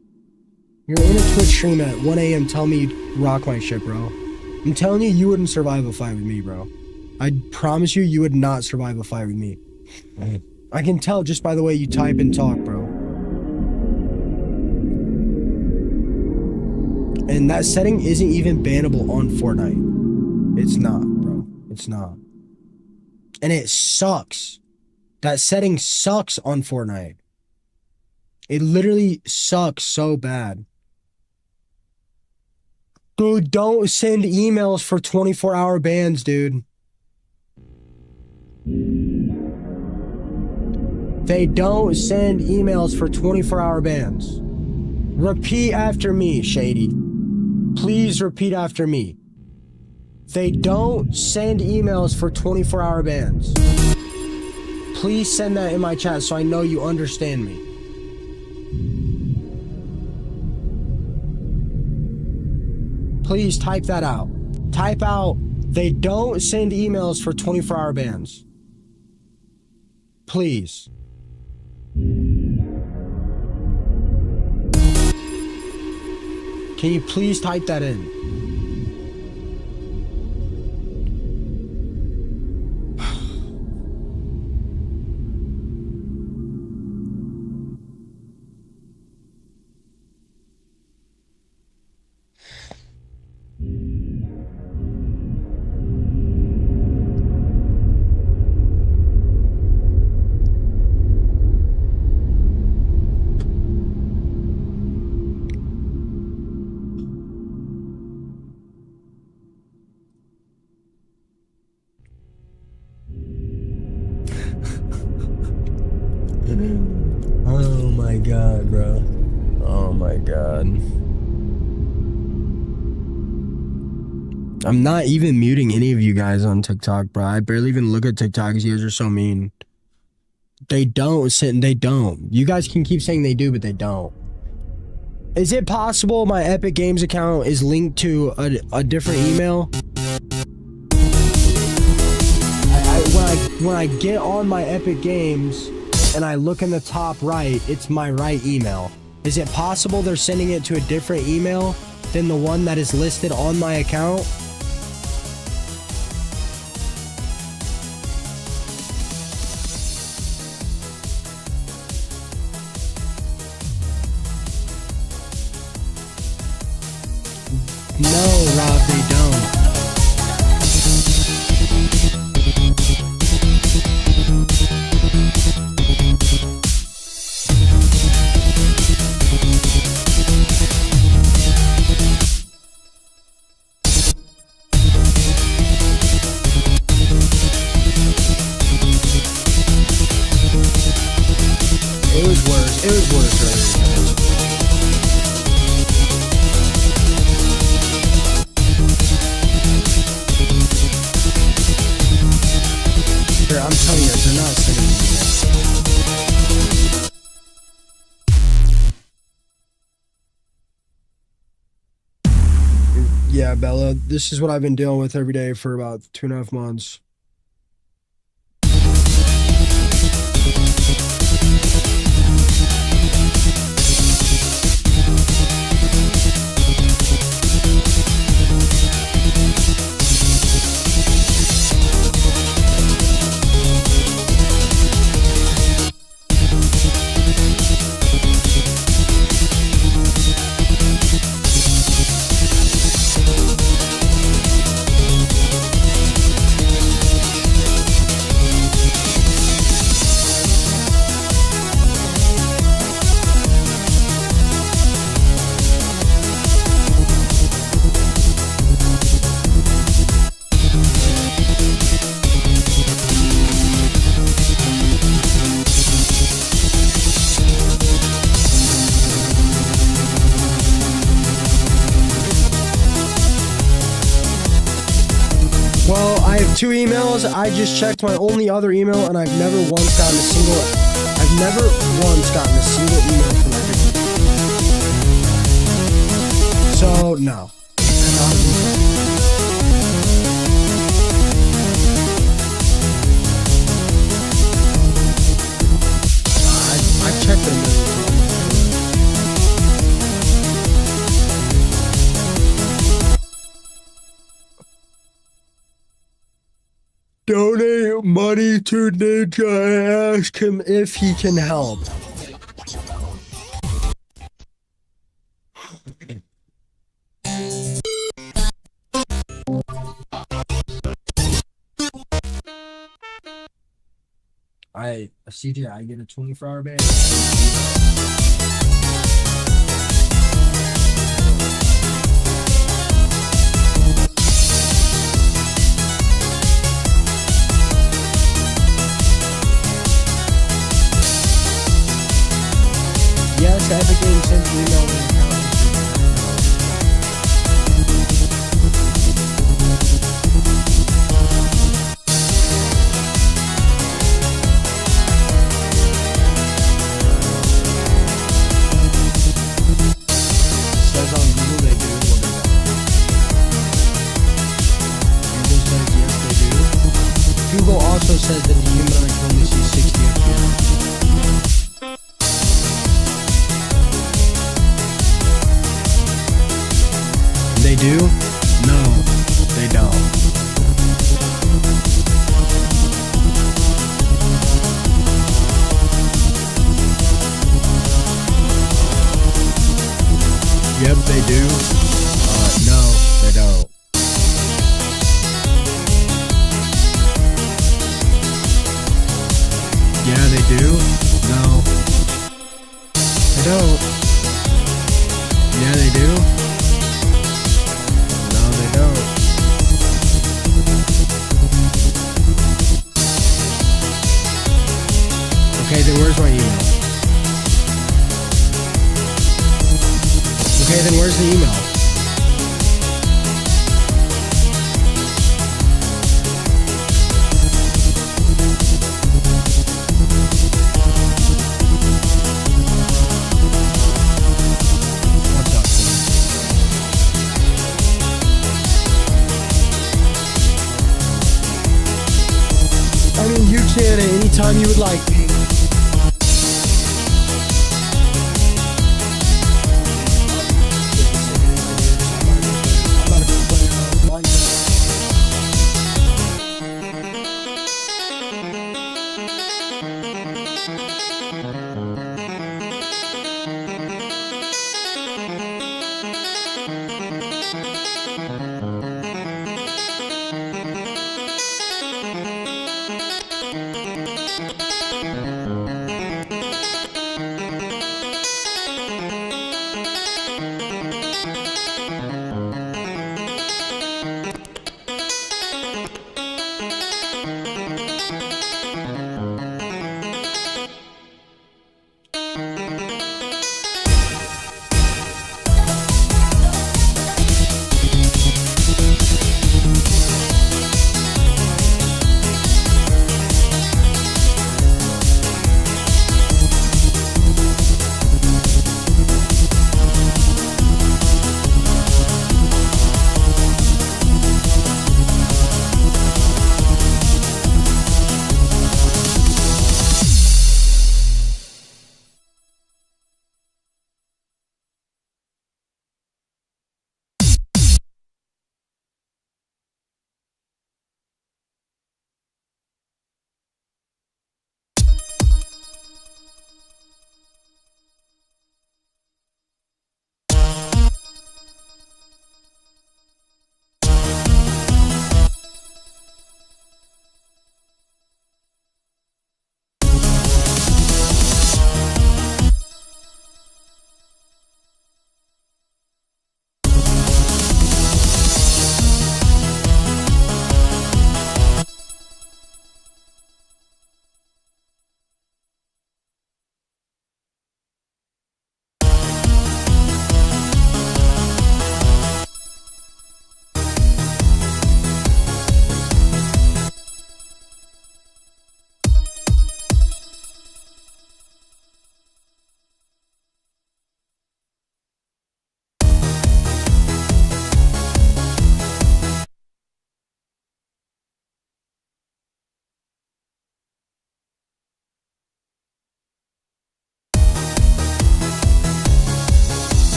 You're in a Twitch stream at 1 a.m. telling me you rock my shit, bro. I'm telling you, you wouldn't survive a fight with me, bro. I promise you, you would not survive a fight with me. I can tell just by the way you type and talk, bro. And that setting isn't even bannable on Fortnite. It's not, bro. It's not. And it sucks. That setting sucks on Fortnite. It literally sucks so bad. Dude, don't send emails for 24-hour bans, dude. They don't send emails for 24-hour bans. Repeat after me, Shady. Please repeat after me. They don't send emails for 24-hour bans. Please send that in my chat so I know you understand me. Please type that out. Type out, they don't send emails for 24-hour bans. Please. Can you please type that in? Oh my god, bro. Oh my god. I'm not even muting any of you guys on TikTok, bro. I barely even look at TikTok because you guys are so mean. They don't sit. They don't. You guys can keep saying they do, but they don't. Is it possible my Epic Games account is linked to a different email? When I get on my Epic Games and I look in the top right, it's my right email. Is it possible they're sending it to a different email than the one that is listed on my account? No, Rob, they don't. It was worse. It was worse earlier, guys. Here, I'm telling you, they're not sending me. Yeah, Bella, this is what I've been dealing with every day for about 2.5 months. 2 emails. I just checked my only other email, and I've never once gotten a single email from that dude. So no. I checked them. Donate money to Ninja and ask him if he can help. CJ, I get a 24-hour ban. Yes, Epic Games sent an email with an account. Says on Google they do. Google says yes they do. Google also says that the human eye can only see 60 FPS. They do? No, they don't. Yep, they do. No, they don't. Yeah, they do. No, they don't. Yeah, they do. Okay, then where's my email? Okay, then where's the email? I mean, you can at any time you would like.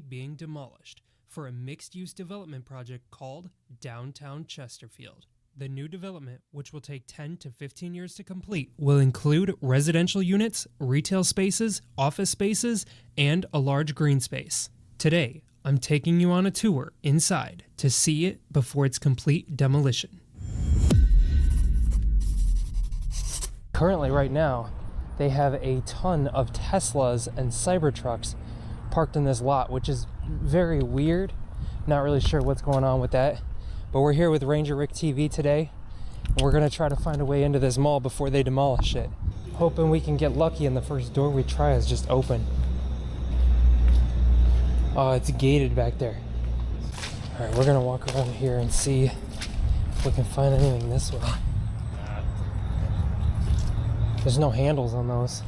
Being demolished for a mixed-use development project called Downtown Chesterfield. The new development, which will take 10 to 15 years to complete, will include residential units, retail spaces, office spaces, and a large green space. Today, I'm taking you on a tour inside to see it before its complete demolition. Currently, right now, they have a ton of Teslas and Cybertrucks parked in this lot, which is very weird. Not really sure what's going on with that, but we're here with Ranger Rick TV today, and we're gonna try to find a way into this mall before they demolish it. Hoping we can get lucky and the first door we try is just open. Oh, it's gated back there. All right, we're gonna walk around here and see if we can find anything this way. There's no handles on those.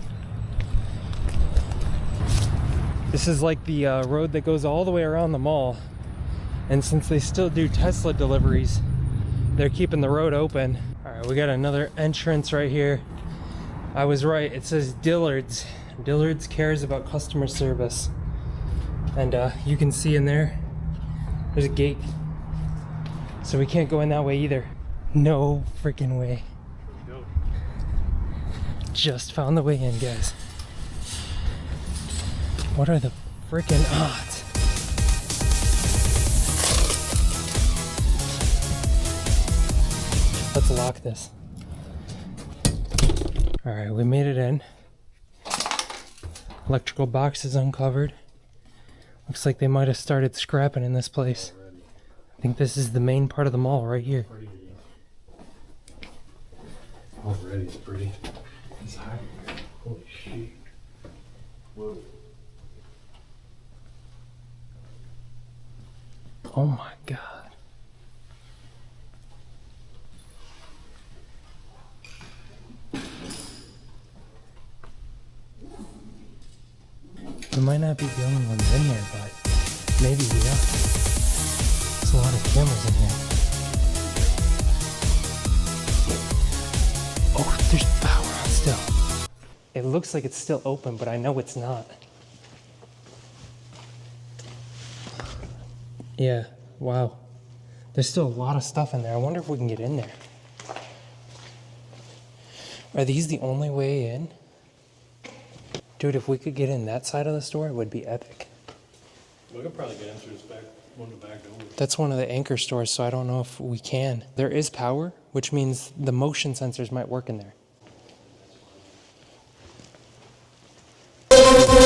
This is like the road that goes all the way around the mall. And since they still do Tesla deliveries, they're keeping the road open. All right, we got another entrance right here. I was right, it says Dillard's. Dillard's cares about customer service. And you can see in there, there's a gate. So we can't go in that way either. No freaking way. Just found the way in, guys. What are the freaking odds? Let's lock this. All right, we made it in. Electrical box is uncovered. Looks like they might have started scrapping in this place. I think this is the main part of the mall right here. Already it's pretty. It's high. Holy shit. Whoa. Oh my god. We might not be the only ones in there, but maybe we are. There's a lot of cameras in here. There's power on still. It looks like it's still open, but I know it's not. Yeah, wow. There's still a lot of stuff in there. I wonder if we can get in there. Are these the only way in? Dude, if we could get in that side of the store, it would be epic. We could probably get in through this back, one of the back doors. That's one of the anchor stores, so I don't know if we can. There is power, which means the motion sensors might work in there.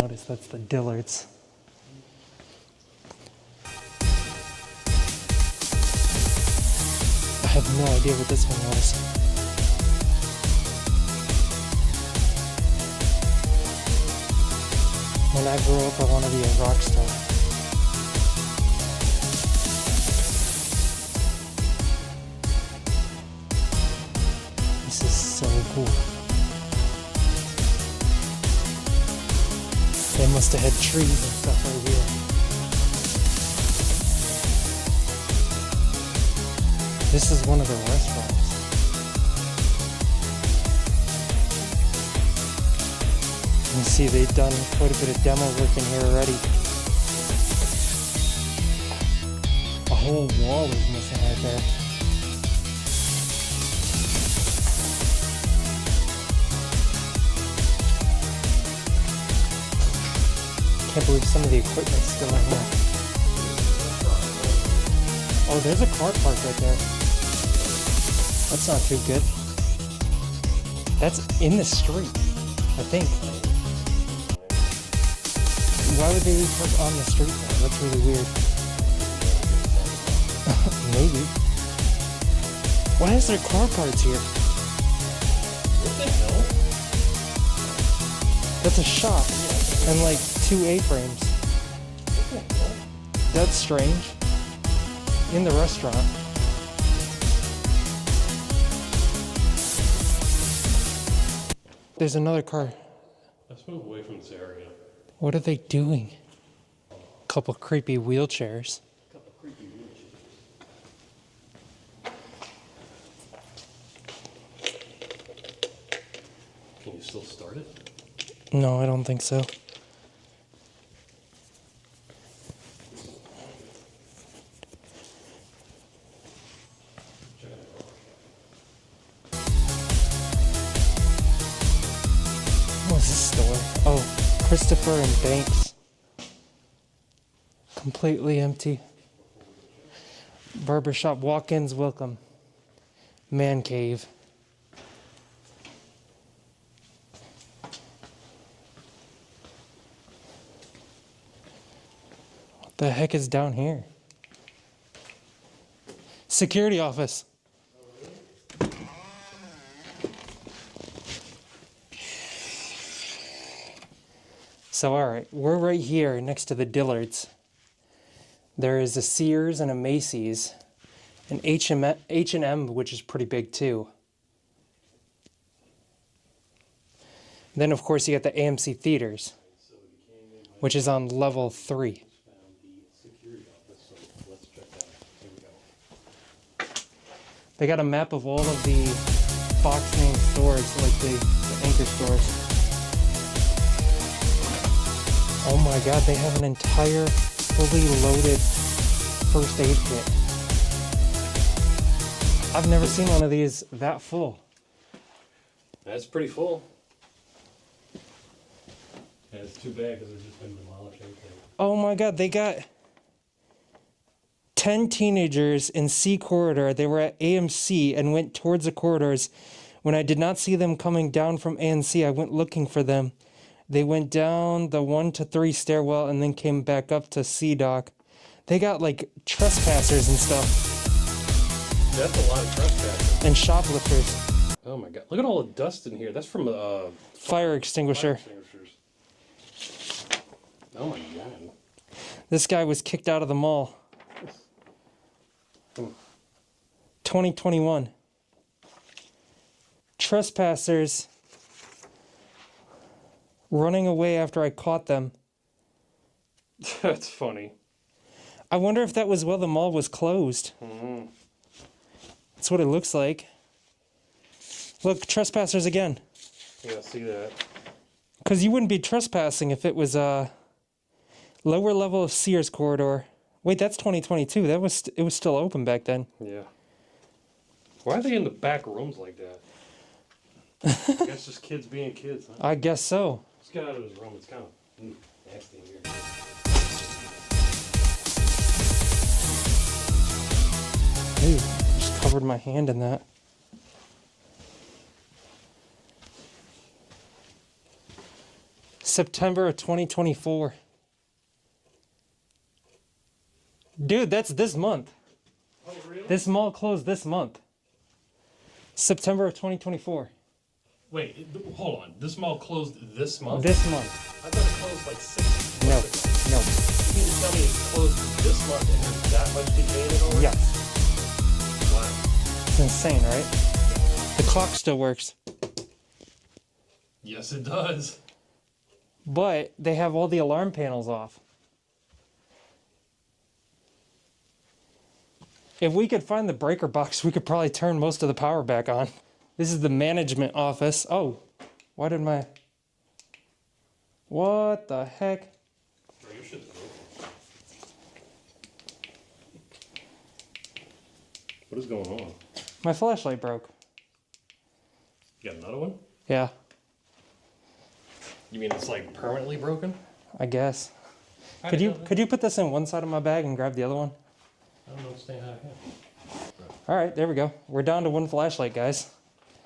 Notice that's the Dillards. I have no idea what this one was. When I grow up, I want to be a rock star. This is so cool. They must have had trees and stuff right here. This is one of the restaurants. You see they've done quite a bit of demo work in here already. A whole wall is missing right there. Can't believe some of the equipment's still in here. Oh, there's a car park right there. That's not too good. That's in the street, I think. Why would they park on the street though? That's really weird. Maybe. Why is there car parts here? What the hell? That's a shop. And like 2 A-frames. That's strange. In the restaurant. There's another car. Let's move away from this area. What are they doing? Couple creepy wheelchairs. Can you still start it? No, I don't think so. What is this store? Oh, Christopher and Banks. Completely empty. Barbershop walk-ins welcome. Man cave. What the heck is down here? Security office. So, all right, we're right here next to the Dillards. There is a Sears and a Macy's, an H&M, which is pretty big too. Then, of course, you got the AMC Theaters, which is on level 3. They got a map of all of the box name stores, like the anchor stores. Oh my god, they have an entire fully loaded first aid kit. I've never seen one of these that full. That's pretty full. Yeah, it's too bad because they've just been demolished everything. Oh my god, they got 10 teenagers in C corridor. They were at AMC and went towards the corridors. When I did not see them coming down from AMC, I went looking for them. They went down the 1 to 3 stairwell and then came back up to C dock. They got like trespassers and stuff. That's a lot of trespassing. And shoplifters. Oh my god. Look at all the dust in here. That's from Fire extinguisher. extinguishers. Oh my god. This guy was kicked out of the mall. 2021. Trespassers running away after I caught them. That's funny. I wonder if that was while the mall was closed. That's what it looks like. Look, trespassers again. Yeah, see that. Because you wouldn't be trespassing if it was a lower level of Sears corridor. Wait, that's 2022. It was still open back then. Yeah. Why are they in the back rooms like that? I guess just kids being kids, huh? I guess so. Let's get out of his room. It's kind of nasty in here. Ooh, just covered my hand in that. September of 2024. Dude, that's this month. Oh, really? This mall closed this month. September of 2024. Wait, hold on. This mall closed this month? This month. I thought it closed like 6 No, months ago. no. You mean to tell me it closed this month and there's that much decay in it already? Yes. Wow. It's insane, right? The clock still works. Yes, it does. But they have all the alarm panels off. If we could find the breaker box, we could probably turn most of the power back on. This is the management office. Oh, why did my... What the heck? Bro, your shit's broken. What is going on? My flashlight broke. You got another one? Yeah, You mean it's like permanently broken? I guess. Could you put this in one side of my bag and grab the other one? I don't understand how it happened. All right, there we go. We're down to one flashlight, guys.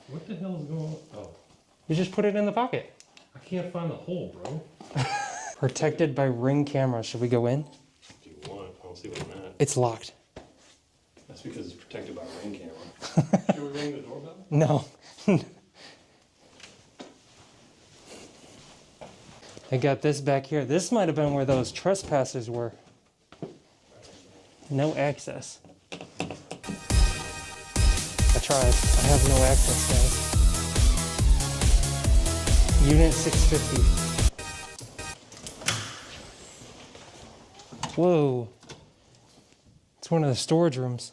What the hell is going on? Oh, You just put it in the pocket. I can't find the hole, bro. Protected by Ring cameras. Should we go in? If you want, I don't see what's that. It's locked. That's because it's protected by a Ring camera. Should we ring the doorbell? No. I got this back here. This might have been where those trespassers were. No access. I tried. I have no access, guys. Unit 650. Whoa. It's one of the storage rooms.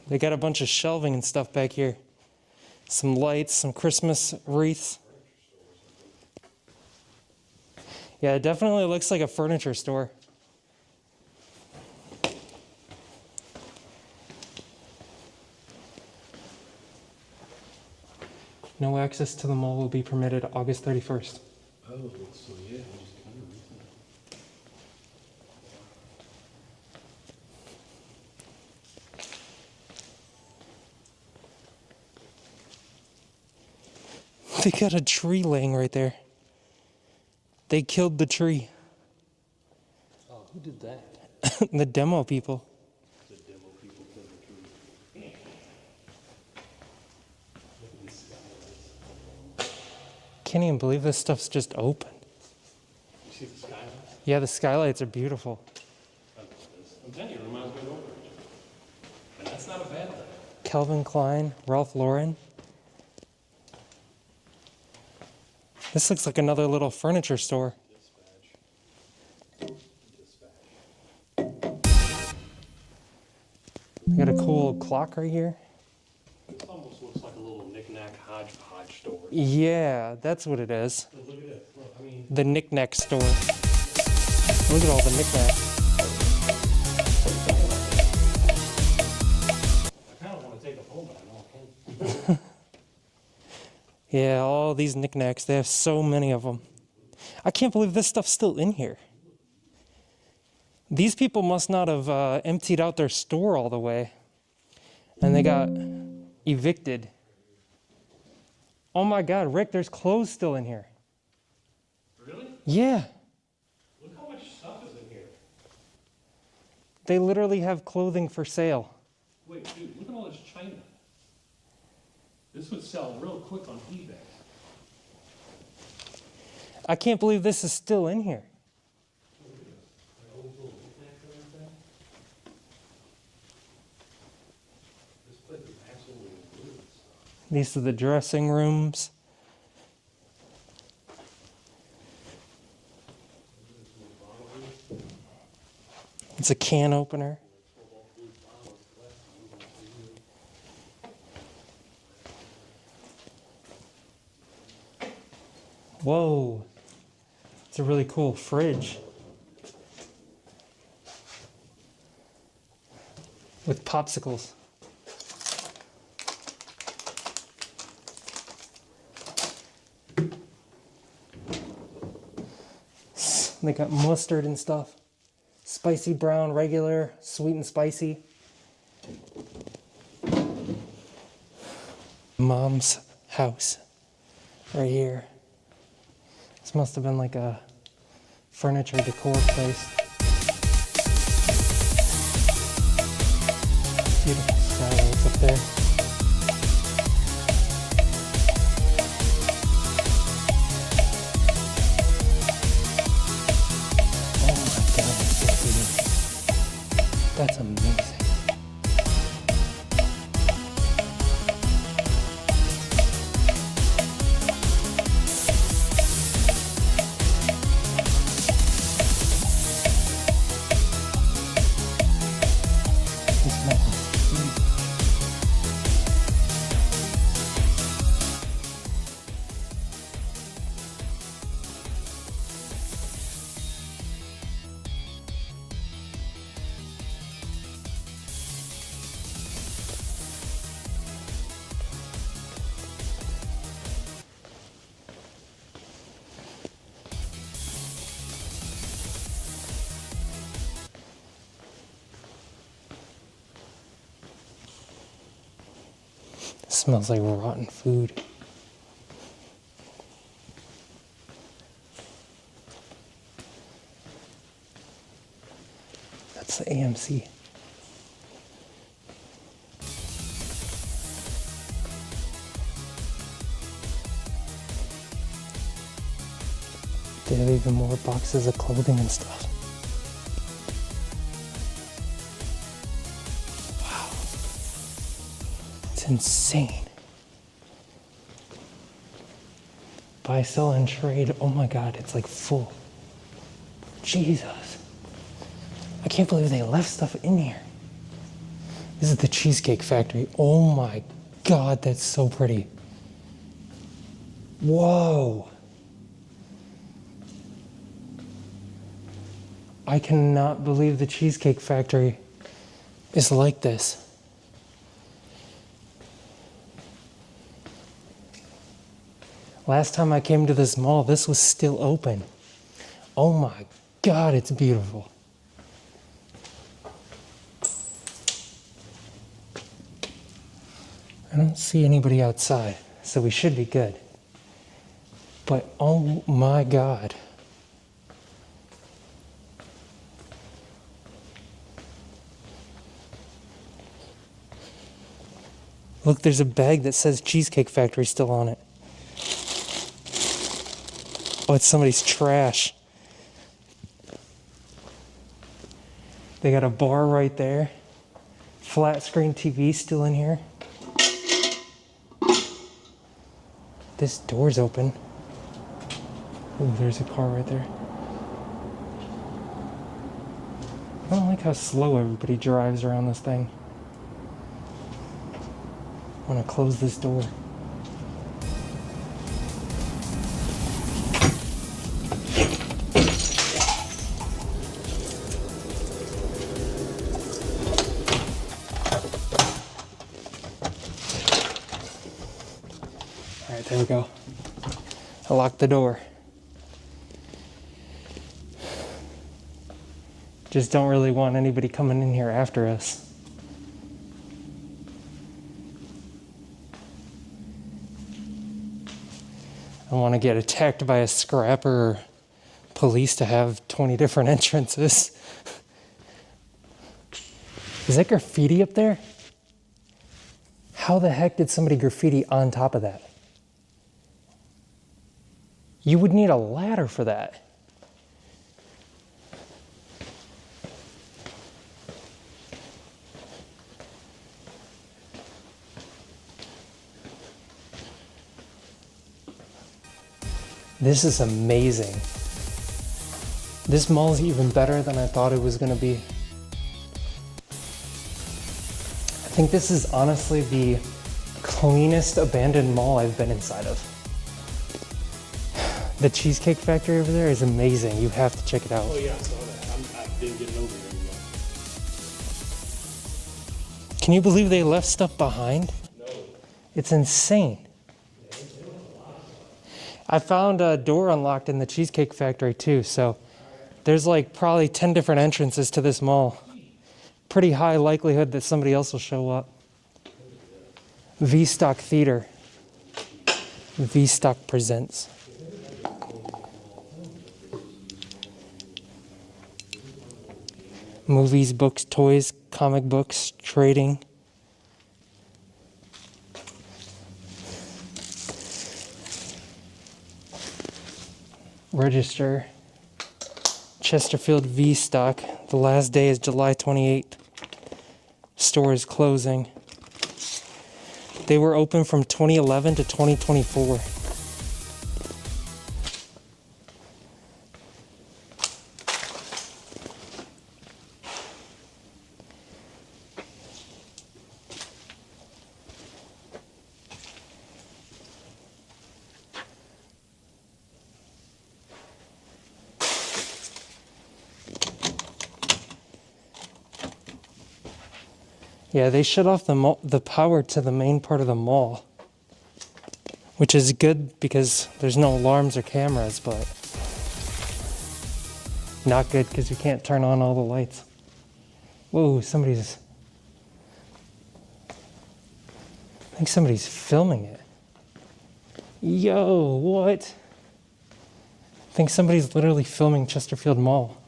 They got a bunch of shelving and stuff back here. Some lights, some Christmas wreaths. Yeah, it definitely looks like a furniture store. No access to the mall will be permitted August 31st. Oh, so yeah, just kind of recent. They got a tree laying right there. They killed the tree. Oh, who did that? The demo people. The demo people killed the tree. Can't even believe this stuff's just open. You see the skylights? Yeah, the skylights are beautiful. I love this. I'm telling you, it reminds me of Oak Ridge. And that's not a bad thing. Calvin Klein, Ralph Lauren. This looks like another little furniture store. We got a cool clock right here. It almost looks like a little knick-knack hodgepodge store. Yeah, that's what it is. Look at this. Look, I mean, The knick-knack store. Look at all the knick-knacks. I kind of want to take a phone, but I know I can't. Yeah, all these knickknacks. They have so many of them. I can't believe this stuff's still in here. These people must not have emptied out their store all the way. And they got evicted. Oh my God, Rick, there's clothes still in here. Really? Yeah, Look how much stuff is in here. they literally have clothing for sale. Wait, dude, look at all this china. This would sell real quick on eBay. I can't believe this is still in here. This place is absolutely good. These are the dressing rooms. It's a can opener. Whoa. It's a really cool fridge. With popsicles. They got mustard and stuff. Spicy brown, regular, sweet and spicy. Mom's house. Right here. This must have been like a furniture decor place. Beautiful skylights up there. That's amazing. This map is huge. Smells like rotten food. That's the AMC. They have even more boxes of clothing and stuff. Insane. Buy, sell, and trade. Oh my god, it's like full. Jesus. I can't believe they left stuff in here. This is the Cheesecake Factory. Oh my god, that's so pretty. Whoa. I cannot believe the Cheesecake Factory is like this. Last time I came to this mall, this was still open. Oh my god, it's beautiful. I don't see anybody outside, so we should be good. But oh my god. Look, there's a bag that says Cheesecake Factory still on it. Oh, it's somebody's trash. They got a bar right there. Flat screen TV still in here. This door's open. Oh, there's a car right there. I don't like how slow everybody drives around this thing. I want to close this door. Alright, there we go. I locked the door. Just don't really want anybody coming in here after us. I don't want to get attacked by a scrapper or police to have 20 different entrances. Is that graffiti up there? How the heck did somebody graffiti on top of that? You would need a ladder for that. This is amazing. This mall is even better than I thought it was going to be. I think this is honestly the cleanest abandoned mall I've been inside of. The Cheesecake Factory over there is amazing. You have to check it out. Oh yeah, I saw that. I didn't get it over there yet. Can you believe they left stuff behind? No. It's insane. I found a door unlocked in the Cheesecake Factory too, so there's like probably 10 different entrances to this mall. Pretty high likelihood that somebody else will show up. V-Stock Theater. V-Stock presents. Movies, books, toys, comic books, trading. Register. Chesterfield V-Stock. The last day is July 28th. Store is closing. They were open from 2011 to 2024. Yeah, they shut off the power to the main part of the mall, which is good because there's no alarms or cameras, but not good because you can't turn on all the lights. Whoa, I think somebody's filming it. Yo, what? I think somebody's literally filming Chesterfield Mall.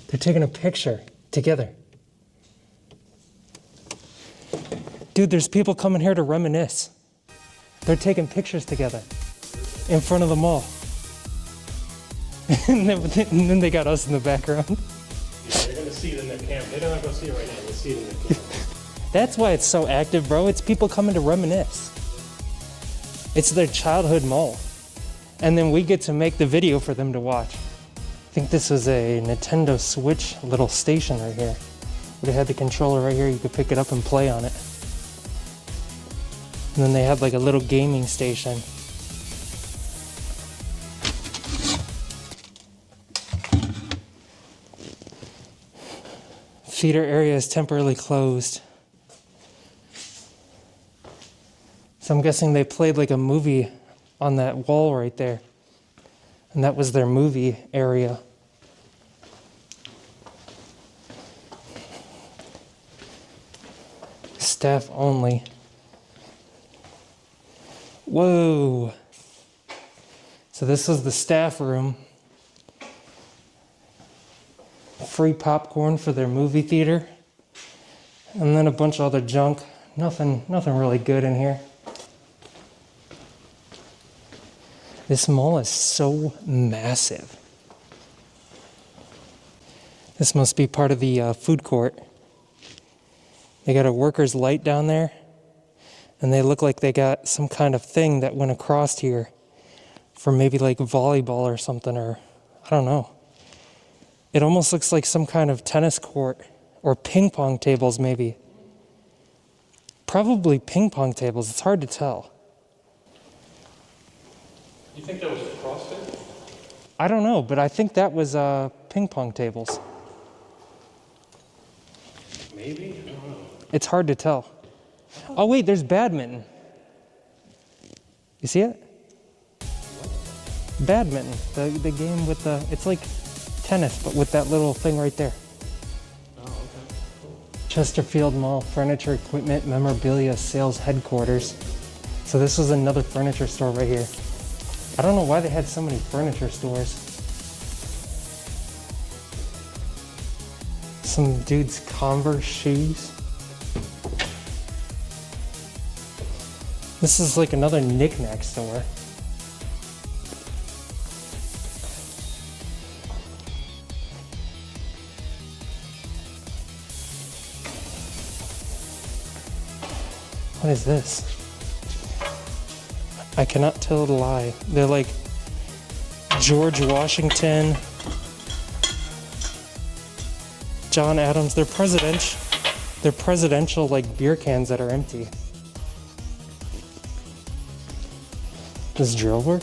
They're taking a picture together. Dude, there's people coming here to reminisce. They're taking pictures together in front of the mall. And then they got us in the background. Yeah, they're gonna see it in their camera. They're not gonna see it right now. They'll see it in their camera. That's why it's so active, bro. It's people coming to reminisce. It's their childhood mall. And then we get to make the video for them to watch. I think this was a Nintendo Switch little station right here. They had the controller right here. You could pick it up and play on it. And then they had like a little gaming station. Theater area is temporarily closed. So I'm guessing they played like a movie on that wall right there. And that was their movie area. Staff only. Whoa. So this was the staff room. Free popcorn for their movie theater. And then a bunch of other junk. Nothing really good in here. This mall is so massive. This must be part of the food court. They got a worker's light down there. And they look like they got some kind of thing that went across here for maybe like volleyball or something, or I don't know. It almost looks like some kind of tennis court or ping pong tables maybe. Probably ping pong tables, it's hard to tell. You think that was across there? I don't know, but I think that was ping pong tables. Maybe? I don't know. It's hard to tell. Oh wait, there's badminton. You see it? Badminton, the game with the, it's like tennis, but with that little thing right there. Oh, okay. Cool. Chesterfield Mall, furniture, equipment, memorabilia, sales headquarters. So this was another furniture store right here. I don't know why they had so many furniture stores. Some dude's Converse shoes. This is like another knick-knack store. What is this? I cannot tell the lie. They're like George Washington, John Adams. They're presidential like beer cans that are empty. Does drill work?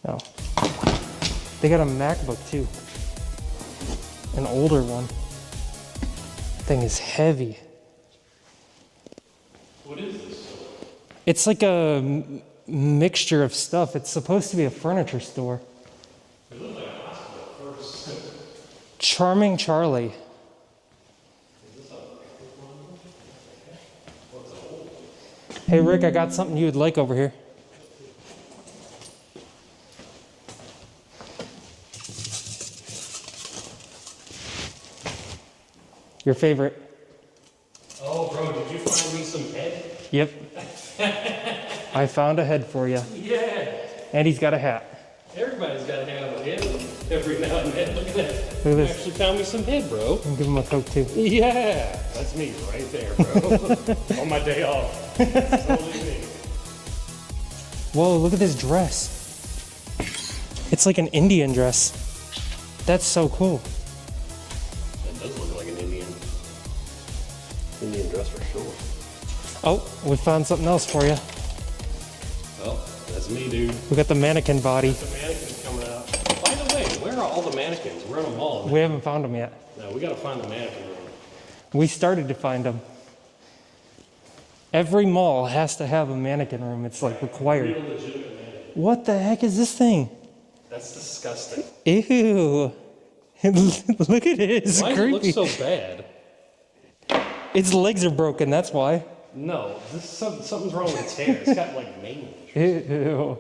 No. They got a MacBook too. An older one. Thing is heavy. What is this? It's like a mixture of stuff. It's supposed to be a furniture store. It looks like a hospital first. Charming Charlie. Hey Rick, I got something you would like over here. Your favorite. Oh, bro, did you find me some head? Yep. I found a head for you. Yeah. And he's got a hat. Everybody's got to have a head every now and then. Look at that. Look at You this. actually found me some head, bro. I'll give him a Coke too. Yeah. That's me right there, bro. On my day off. Totally me. Whoa, look at this dress. It's like an Indian dress. That's so cool. That does look like an Indian dress for sure. Oh, we found something else for you. Well, that's me, dude. We got the mannequin body. The mannequins coming out. By the way, where are all the mannequins? We're in a mall. We haven't found them yet. No, we got to find the mannequin room. We started to find them. Every mall has to have a mannequin room. It's like required. Real legitimate mannequin. What the heck is this thing? That's disgusting. Ew. Look at it. It's Why does creepy. it look so bad? Its legs are broken, that's why. No, something's wrong with its hair. It's got like mange. Ew.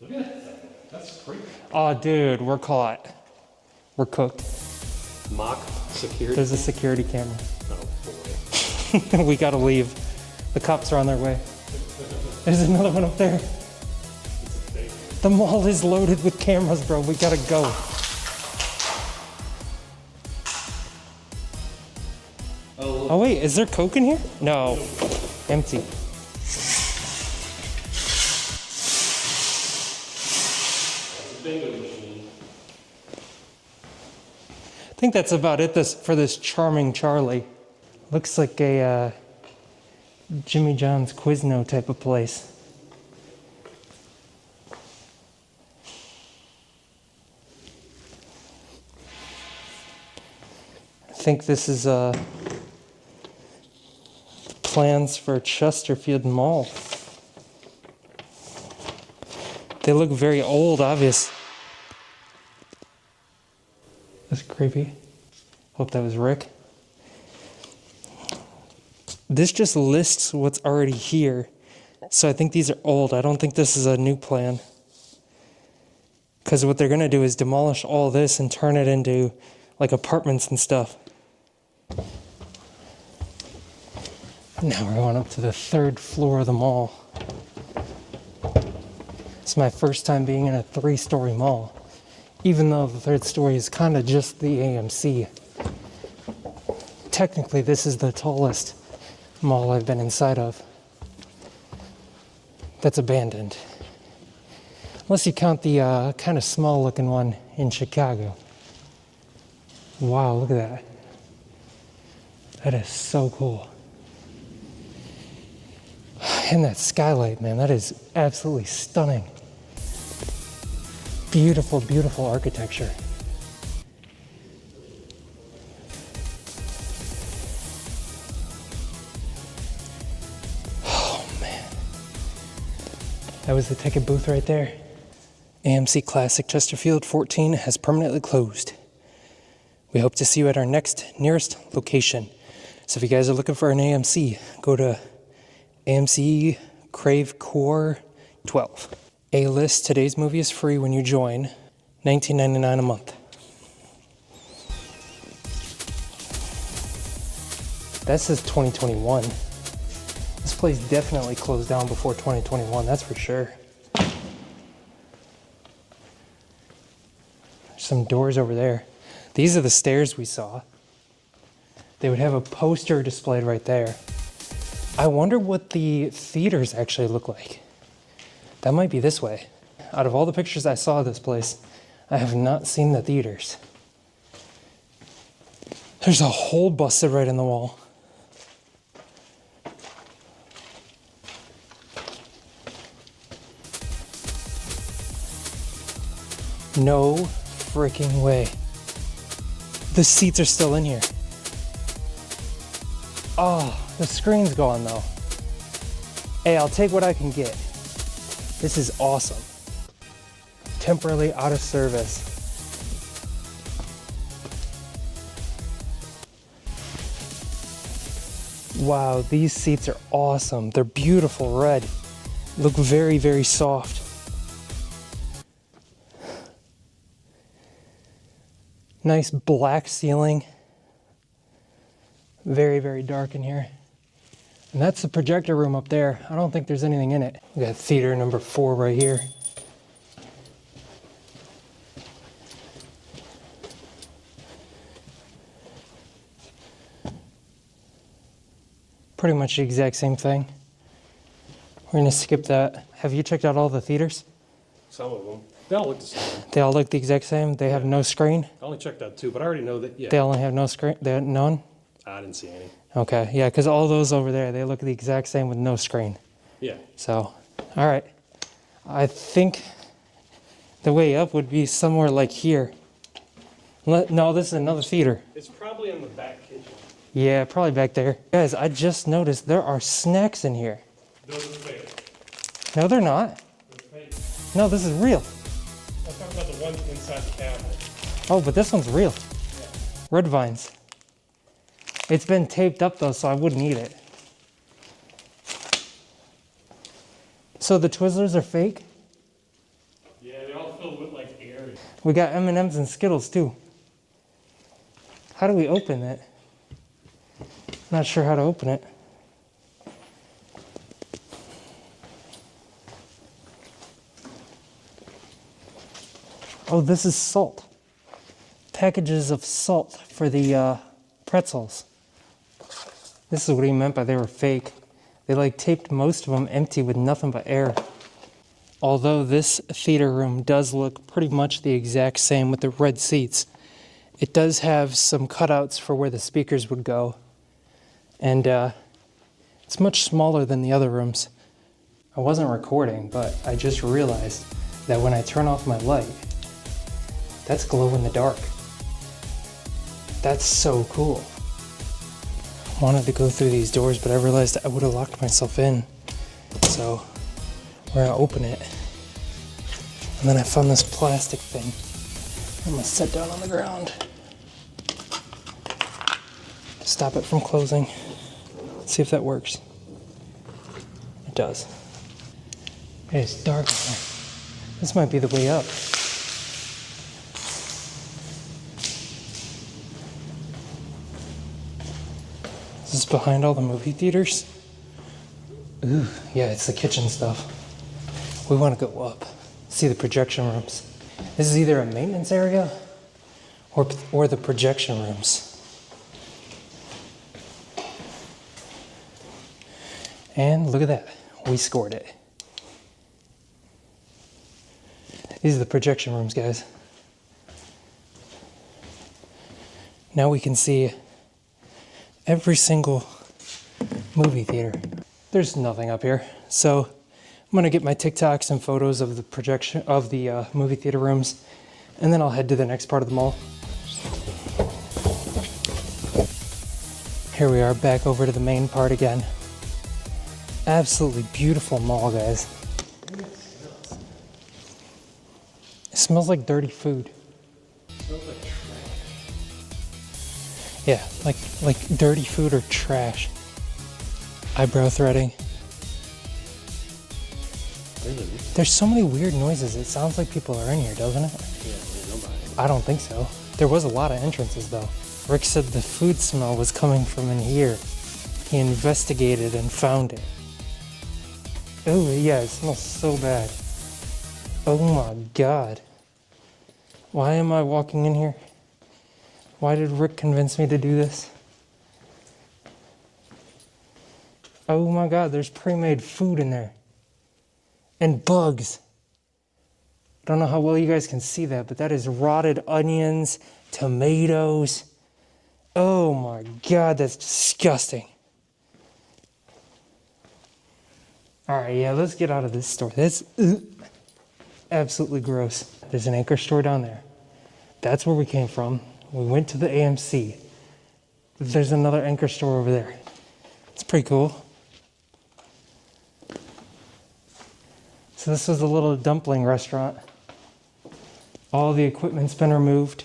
Look at that thing. That's creepy. Oh, dude, we're caught. We're cooked. Mock security. There's a security camera. Oh boy. We gotta leave. The cops are on their way. There's another one up there. The mall is loaded with cameras, bro. We gotta go. Oh wait, is there Coke in here? No. Empty. Bingo machine. I think that's about it for this charming Charlie. Looks like a Jimmy John's Quizno type of place. I think this is plans for Chesterfield Mall. They look very old, obvious. That's creepy. Hope that was Rick. This just lists what's already here. So I think these are old. I don't think this is a new plan. Because what they're going to do is demolish all this and turn it into like apartments and stuff. Now we're going up to the 3rd floor of the mall. It's my first time being in a 3-story mall. Even though the 3rd story is kind of just the AMC. Technically, this is the tallest mall I've been inside of. That's abandoned. Unless you count the kind of small looking one in Chicago. Wow, look at that. That is so cool. And that skylight, man, that is absolutely stunning. Beautiful, beautiful architecture. Oh, man. That was the ticket booth right there. AMC Classic Chesterfield 14 has permanently closed. We hope to see you at our next nearest location. So if you guys are looking for an AMC, go to AMC Crave Core 12. A-List, today's movie is free when you join. $19.99 a month. That says 2021. This place definitely closed down before 2021, that's for sure. There's some doors over there. These are the stairs we saw. They would have a poster displayed right there. I wonder what the theaters actually look like. That might be this way. Out of all the pictures I saw of this place, I have not seen the theaters. There's a hole busted right in the wall. No freaking way. The seats are still in here. Oh, the screen's gone though. Hey, I'll take what I can get. This is awesome. Temporarily out of service. Wow, these seats are awesome. They're beautiful red. Look very, very soft. Nice black ceiling. Very, very dark in here. And that's the projector room up there. I don't think there's anything in it. We got theater number 4 right here. Pretty much the exact same thing. We're gonna skip that. Have you checked out all the theaters? Some of them. They all look the same. They all look the exact same? They have no screen? I only checked out 2, but I already know that, yeah. They only have no screen? They have none? I didn't see any. Okay, yeah, because all those over there, they look the exact same with no screen. Yeah. So, all right. I think the way up would be somewhere like here. No, this is another theater. It's probably in the back kitchen. Yeah, probably back there. Guys, I just noticed there are snacks in here. Those are fake. No, they're not. They're fake. No, this is real. I'm talking about the ones inside the cabinet. Oh, but this one's real. Red Vines. It's been taped up though, so I wouldn't eat it. So the Twizzlers are fake? Yeah, they're all filled with like air. We got M&Ms and Skittles too. How do we open it? Not sure how to open it. Oh, this is salt. Packages of salt for the pretzels. This is what he meant by they were fake. They like taped most of them empty with nothing but air. Although this theater room does look pretty much the exact same with the red seats, it does have some cutouts for where the speakers would go. And it's much smaller than the other rooms. I wasn't recording, but I just realized that when I turn off my light, that's glow in the dark. That's so cool. I wanted to go through these doors, but I realized I would have locked myself in. So we're gonna open it. And then I found this plastic thing. I'm gonna set down on the ground. Stop it from closing. See if that works. It does. Hey, it's dark in here. This might be the way up. Is this behind all the movie theaters? Ooh, yeah, it's the kitchen stuff. We want to go up, see the projection rooms. This is either a maintenance area or the projection rooms. And look at that, we scored it. These are the projection rooms, guys. Now we can see every single movie theater. There's nothing up here, so I'm gonna get my TikToks and photos of the projection of the movie theater rooms, and then I'll head to the next part of the mall. Here we are, back over to the main part again. Absolutely beautiful mall, guys. It smells like dirty food. It smells like trash. Yeah, like dirty food or trash. Eyebrow threading. There's so many weird noises. It sounds like people are in here, doesn't it? Yeah, there's nobody. I don't think so. There was a lot of entrances though. Rick said the food smell was coming from in here. He investigated and found it. Oh yeah, it smells so bad. Oh my God. Why am I walking in here? Why did Rick convince me to do this? Oh my God, there's pre-made food in there. And bugs. I don't know how well you guys can see that, but that is rotted onions, tomatoes. Oh my God, that's disgusting. All right, yeah, let's get out of this store. Absolutely gross. There's an Anchor store down there. That's where we came from. We went to the AMC. There's another Anchor store over there. It's pretty cool. So this was a little dumpling restaurant. All the equipment's been removed.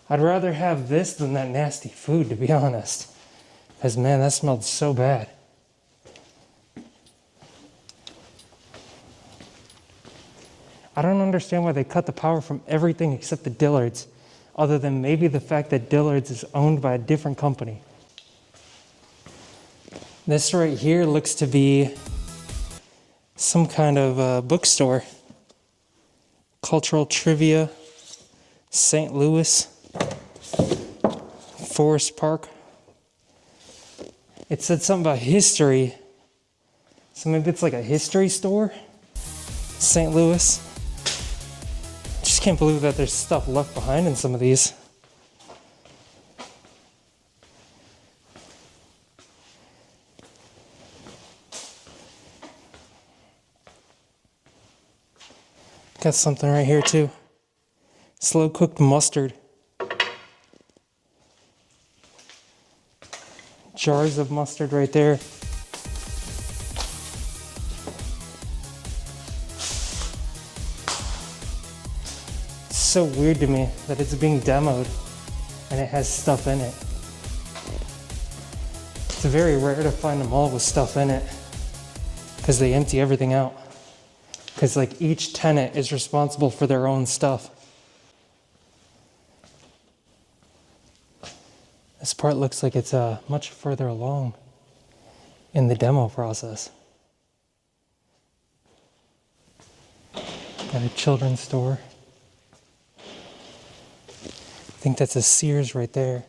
I'd rather have this than that nasty food, to be honest. Because, man, that smelled so bad. I don't understand why they cut the power from everything except the Dillard's, other than maybe the fact that Dillard's is owned by a different company. This right here looks to be some kind of bookstore. Cultural Trivia, St. Louis, Forest Park. It said something about history, so maybe it's like a history store. St. Louis. Just can't believe that there's stuff left behind in some of these. Got something right here too. Slow cooked mustard. Jars of mustard right there. It's so weird to me that it's being demoed and it has stuff in it. It's very rare to find a mall with stuff in it because they empty everything out. Because like each tenant is responsible for their own stuff. This part looks like it's much further along in the demo process. Got a children's store. I think that's a Sears right there.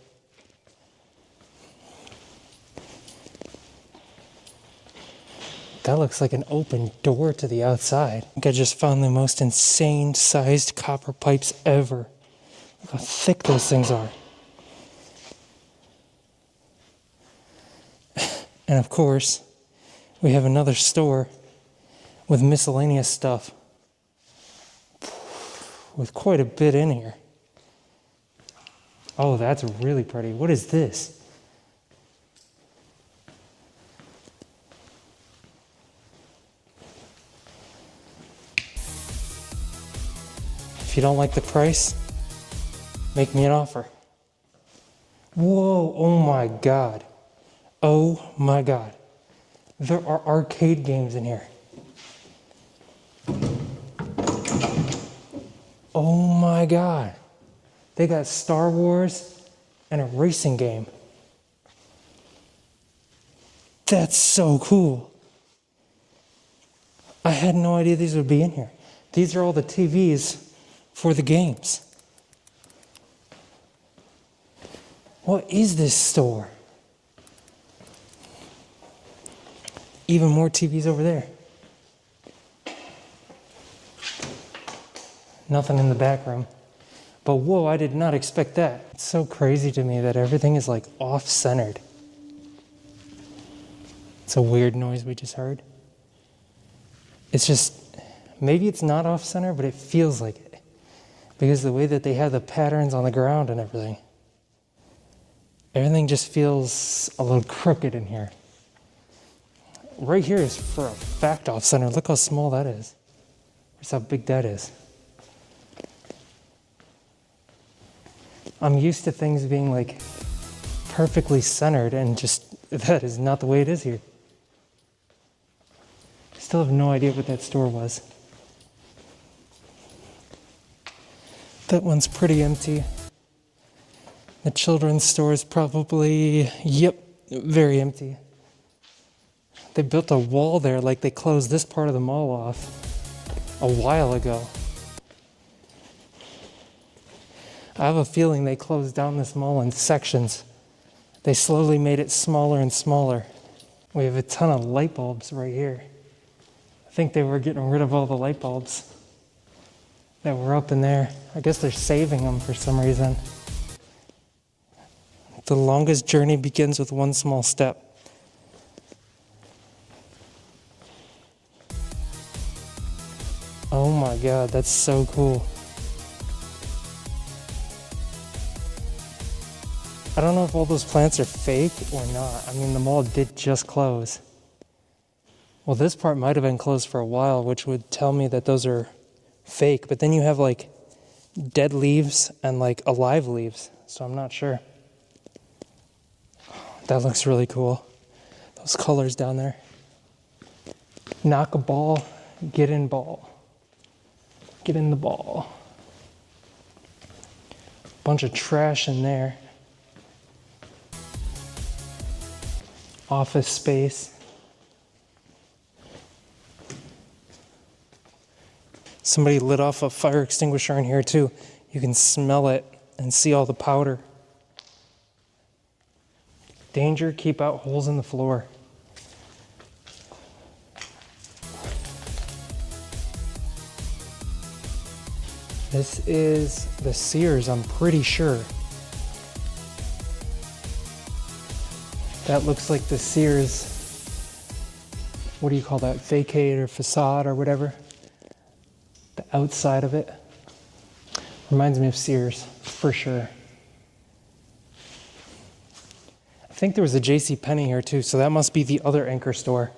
That looks like an open door to the outside. I think I just found the most insane sized copper pipes ever. Look how thick those things are. And of course, we have another store with miscellaneous stuff. With quite a bit in here. Oh, that's really pretty. What is this? If you don't like the price, make me an offer. Whoa, oh my God. Oh my God. There are arcade games in here. Oh my God. They got Star Wars and a racing game. That's so cool. I had no idea these would be in here. These are all the TVs for the games. What is this store? Even more TVs over there. Nothing in the back room. But whoa, I did not expect that. It's so crazy to me that everything is like off-centered. It's a weird noise we just heard. It's just, maybe it's not off-center, but it feels like it. Because the way that they have the patterns on the ground and everything. Everything just feels a little crooked in here. Right here is for a fact off-center. Look how small that is. Here's how big that is. I'm used to things being like perfectly centered and just that is not the way it is here. Still have no idea what that store was. That one's pretty empty. The children's store is probably, yep, very empty. They built a wall there like they closed this part of the mall off a while ago. I have a feeling they closed down this mall in sections. They slowly made it smaller and smaller. We have a ton of light bulbs right here. I think they were getting rid of all the light bulbs that were up in there. I guess they're saving them for some reason. The longest journey begins with one small step. god, that's so cool. I don't know if all those plants are fake or not. I mean, the mall did just close. Well, this part might have been closed for a while, which would tell me that those are fake. But then you have like dead leaves and like alive leaves. So I'm not sure. That looks really cool. Those colors down there. Knock a ball, get in ball. Get in the ball. Bunch of trash in there. Office space. Somebody lit off a fire extinguisher in here too. You can smell it and see all the powder. Danger, keep out holes in the floor. This is the Sears, I'm pretty sure. That looks like the Sears, what do you call that, facade or facade or whatever? The outside of it. Reminds me of Sears, for sure. I think there was a JCPenney here too, so that must be the other anchor store.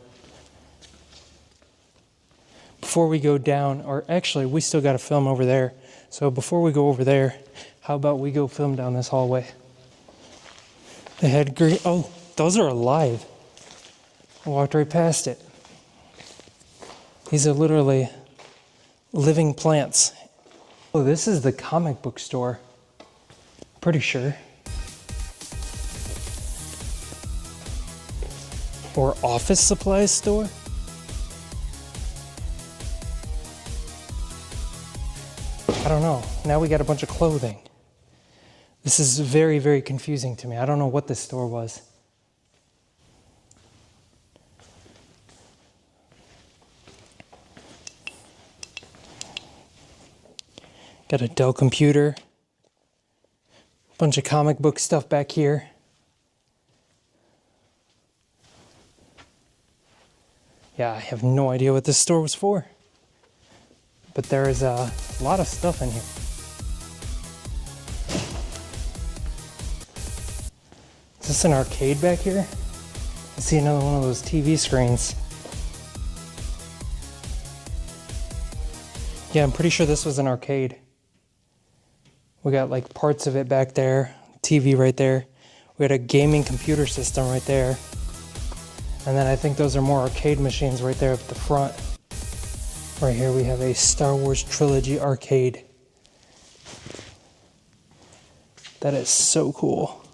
Before we go down, or actually we still got to film over there. So before we go over there, how about we go film down this hallway? They had green, oh, those are alive. I walked right past it. These are literally living plants. Oh, this is the comic book store. Pretty sure. Or office supplies store? I don't know. Now we got a bunch of clothing. This is very, very confusing to me. I don't know what this store was. Got a Dell computer. Bunch of comic book stuff back here. Yeah, I have no idea what this store was for. But there is a lot of stuff in here. Is this an arcade back here? I see another one of those TV screens. Yeah, I'm pretty sure this was an arcade. We got like parts of it back there, TV right there. We got a gaming computer system right there. And then I think those are more arcade machines right there at the front. Right here we have a Star Wars Trilogy arcade. That is so cool.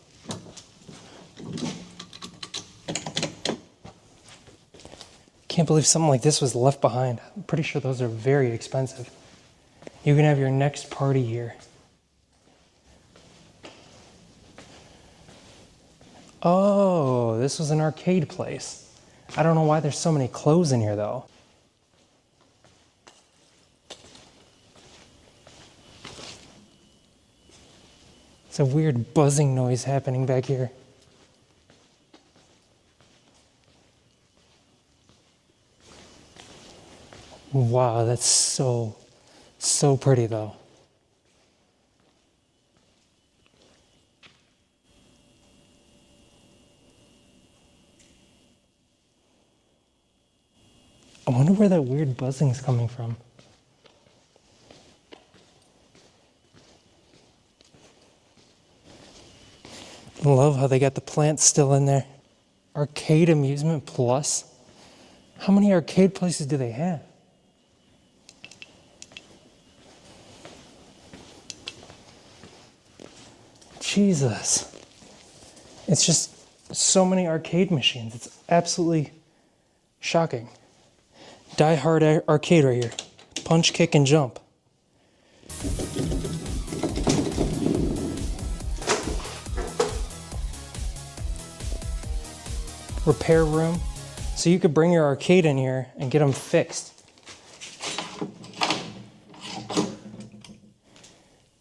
Can't believe something like this was left behind. I'm pretty sure those are very expensive. You can have your next party here. Oh, this was an arcade place. I don't know why there's so many clothes in here though. It's a weird buzzing noise happening back here. Wow, that's so pretty though. I wonder where that weird buzzing's coming from. I love how they got the plants still in there. Arcade Amusement Plus? How many arcade places do they have? Jesus. It's just so many arcade machines. It's absolutely shocking. Die Hard arcade right here. Punch, kick, and jump. Repair room. So you could bring your arcade in here and get them fixed.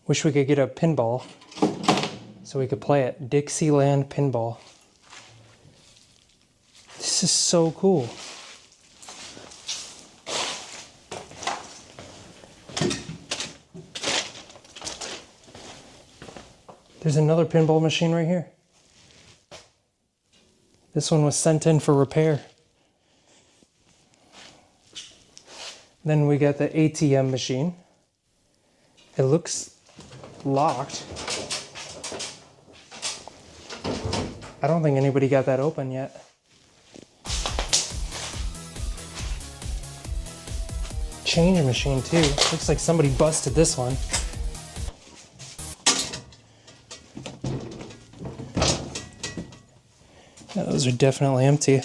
Wish we could get a pinball so we could play it. Dixieland Pinball. This is so cool. There's another pinball machine right here. This one was sent in for repair. Then we got the ATM machine. It looks locked. I don't think anybody got that open yet. Change machine too. Looks like somebody busted this one. Yeah, those are definitely empty.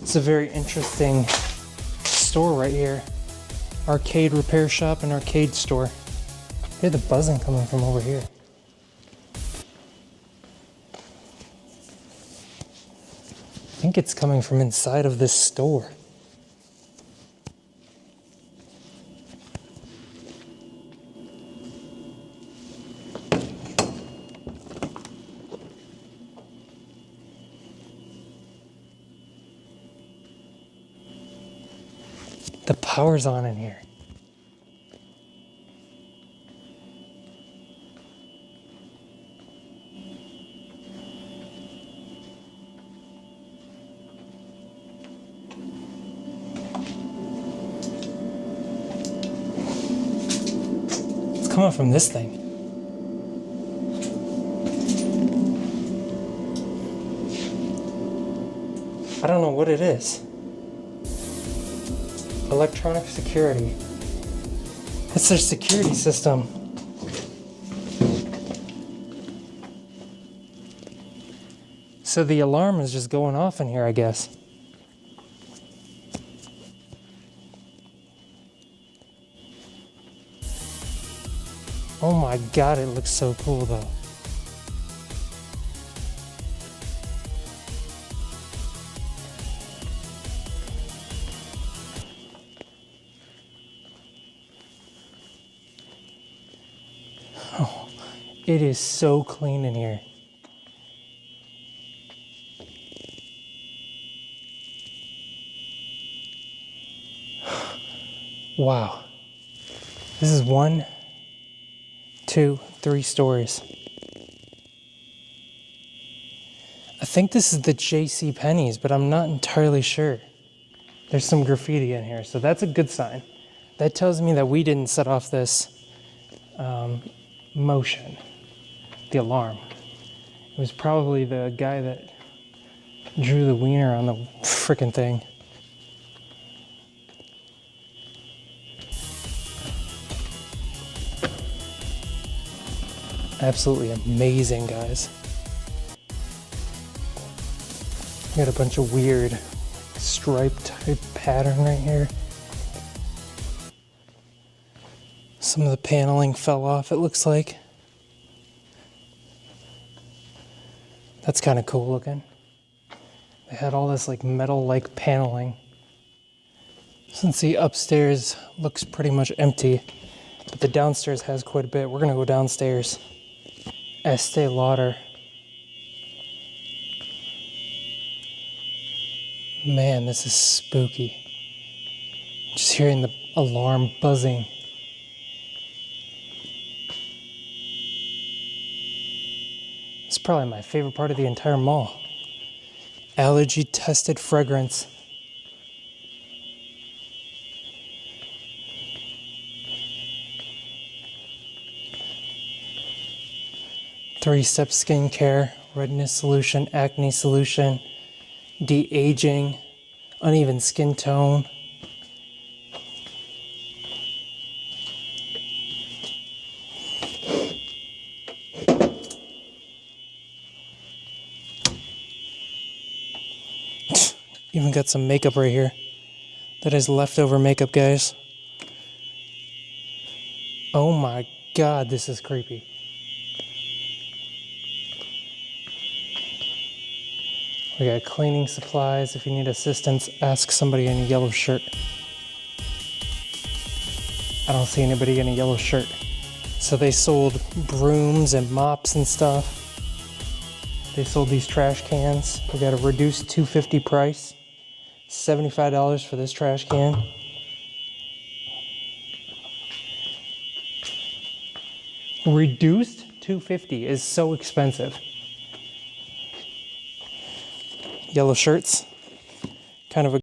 It's a very interesting store right here. Arcade repair shop and arcade store. I hear the buzzing coming from over here. I think it's coming from inside of this store. The power's on in here. It's coming from this thing. I don't know what it is. Electronic security. It's their security system. So the alarm is just going off in here, I guess. Oh my god, it looks so cool though. Oh, it is so clean in here. Wow. This is 1, 2, 3 stories. I think this is the J.C. Penney's, but I'm not entirely sure. There's some graffiti in here, so that's a good sign. That tells me that we didn't set off this motion, the alarm. It was probably the guy that drew the wiener on the frickin' thing. Absolutely amazing, guys. Got a bunch of weird stripe type pattern right here. Some of the paneling fell off, it looks like. That's kind of cool looking. They had all this like metal-like paneling. Since the upstairs looks pretty much empty, but the downstairs has quite a bit. We're gonna go downstairs. Estee Lauder. Man, this is spooky. Just hearing the alarm buzzing. It's probably my favorite part of the entire mall. Allergy tested fragrance. Three-step skincare, redness solution, acne solution, de-aging, uneven skin tone. Even got some makeup right here. That is leftover makeup, guys. Oh my god, this is creepy. We got cleaning supplies. If you need assistance, ask somebody in a yellow shirt. I don't see anybody in a yellow shirt. So they sold brooms and mops and stuff. They sold these trash cans. We got a reduced $2.50 price. $75 for this trash can. Reduced $2.50 is so expensive. Yellow shirts, kind of a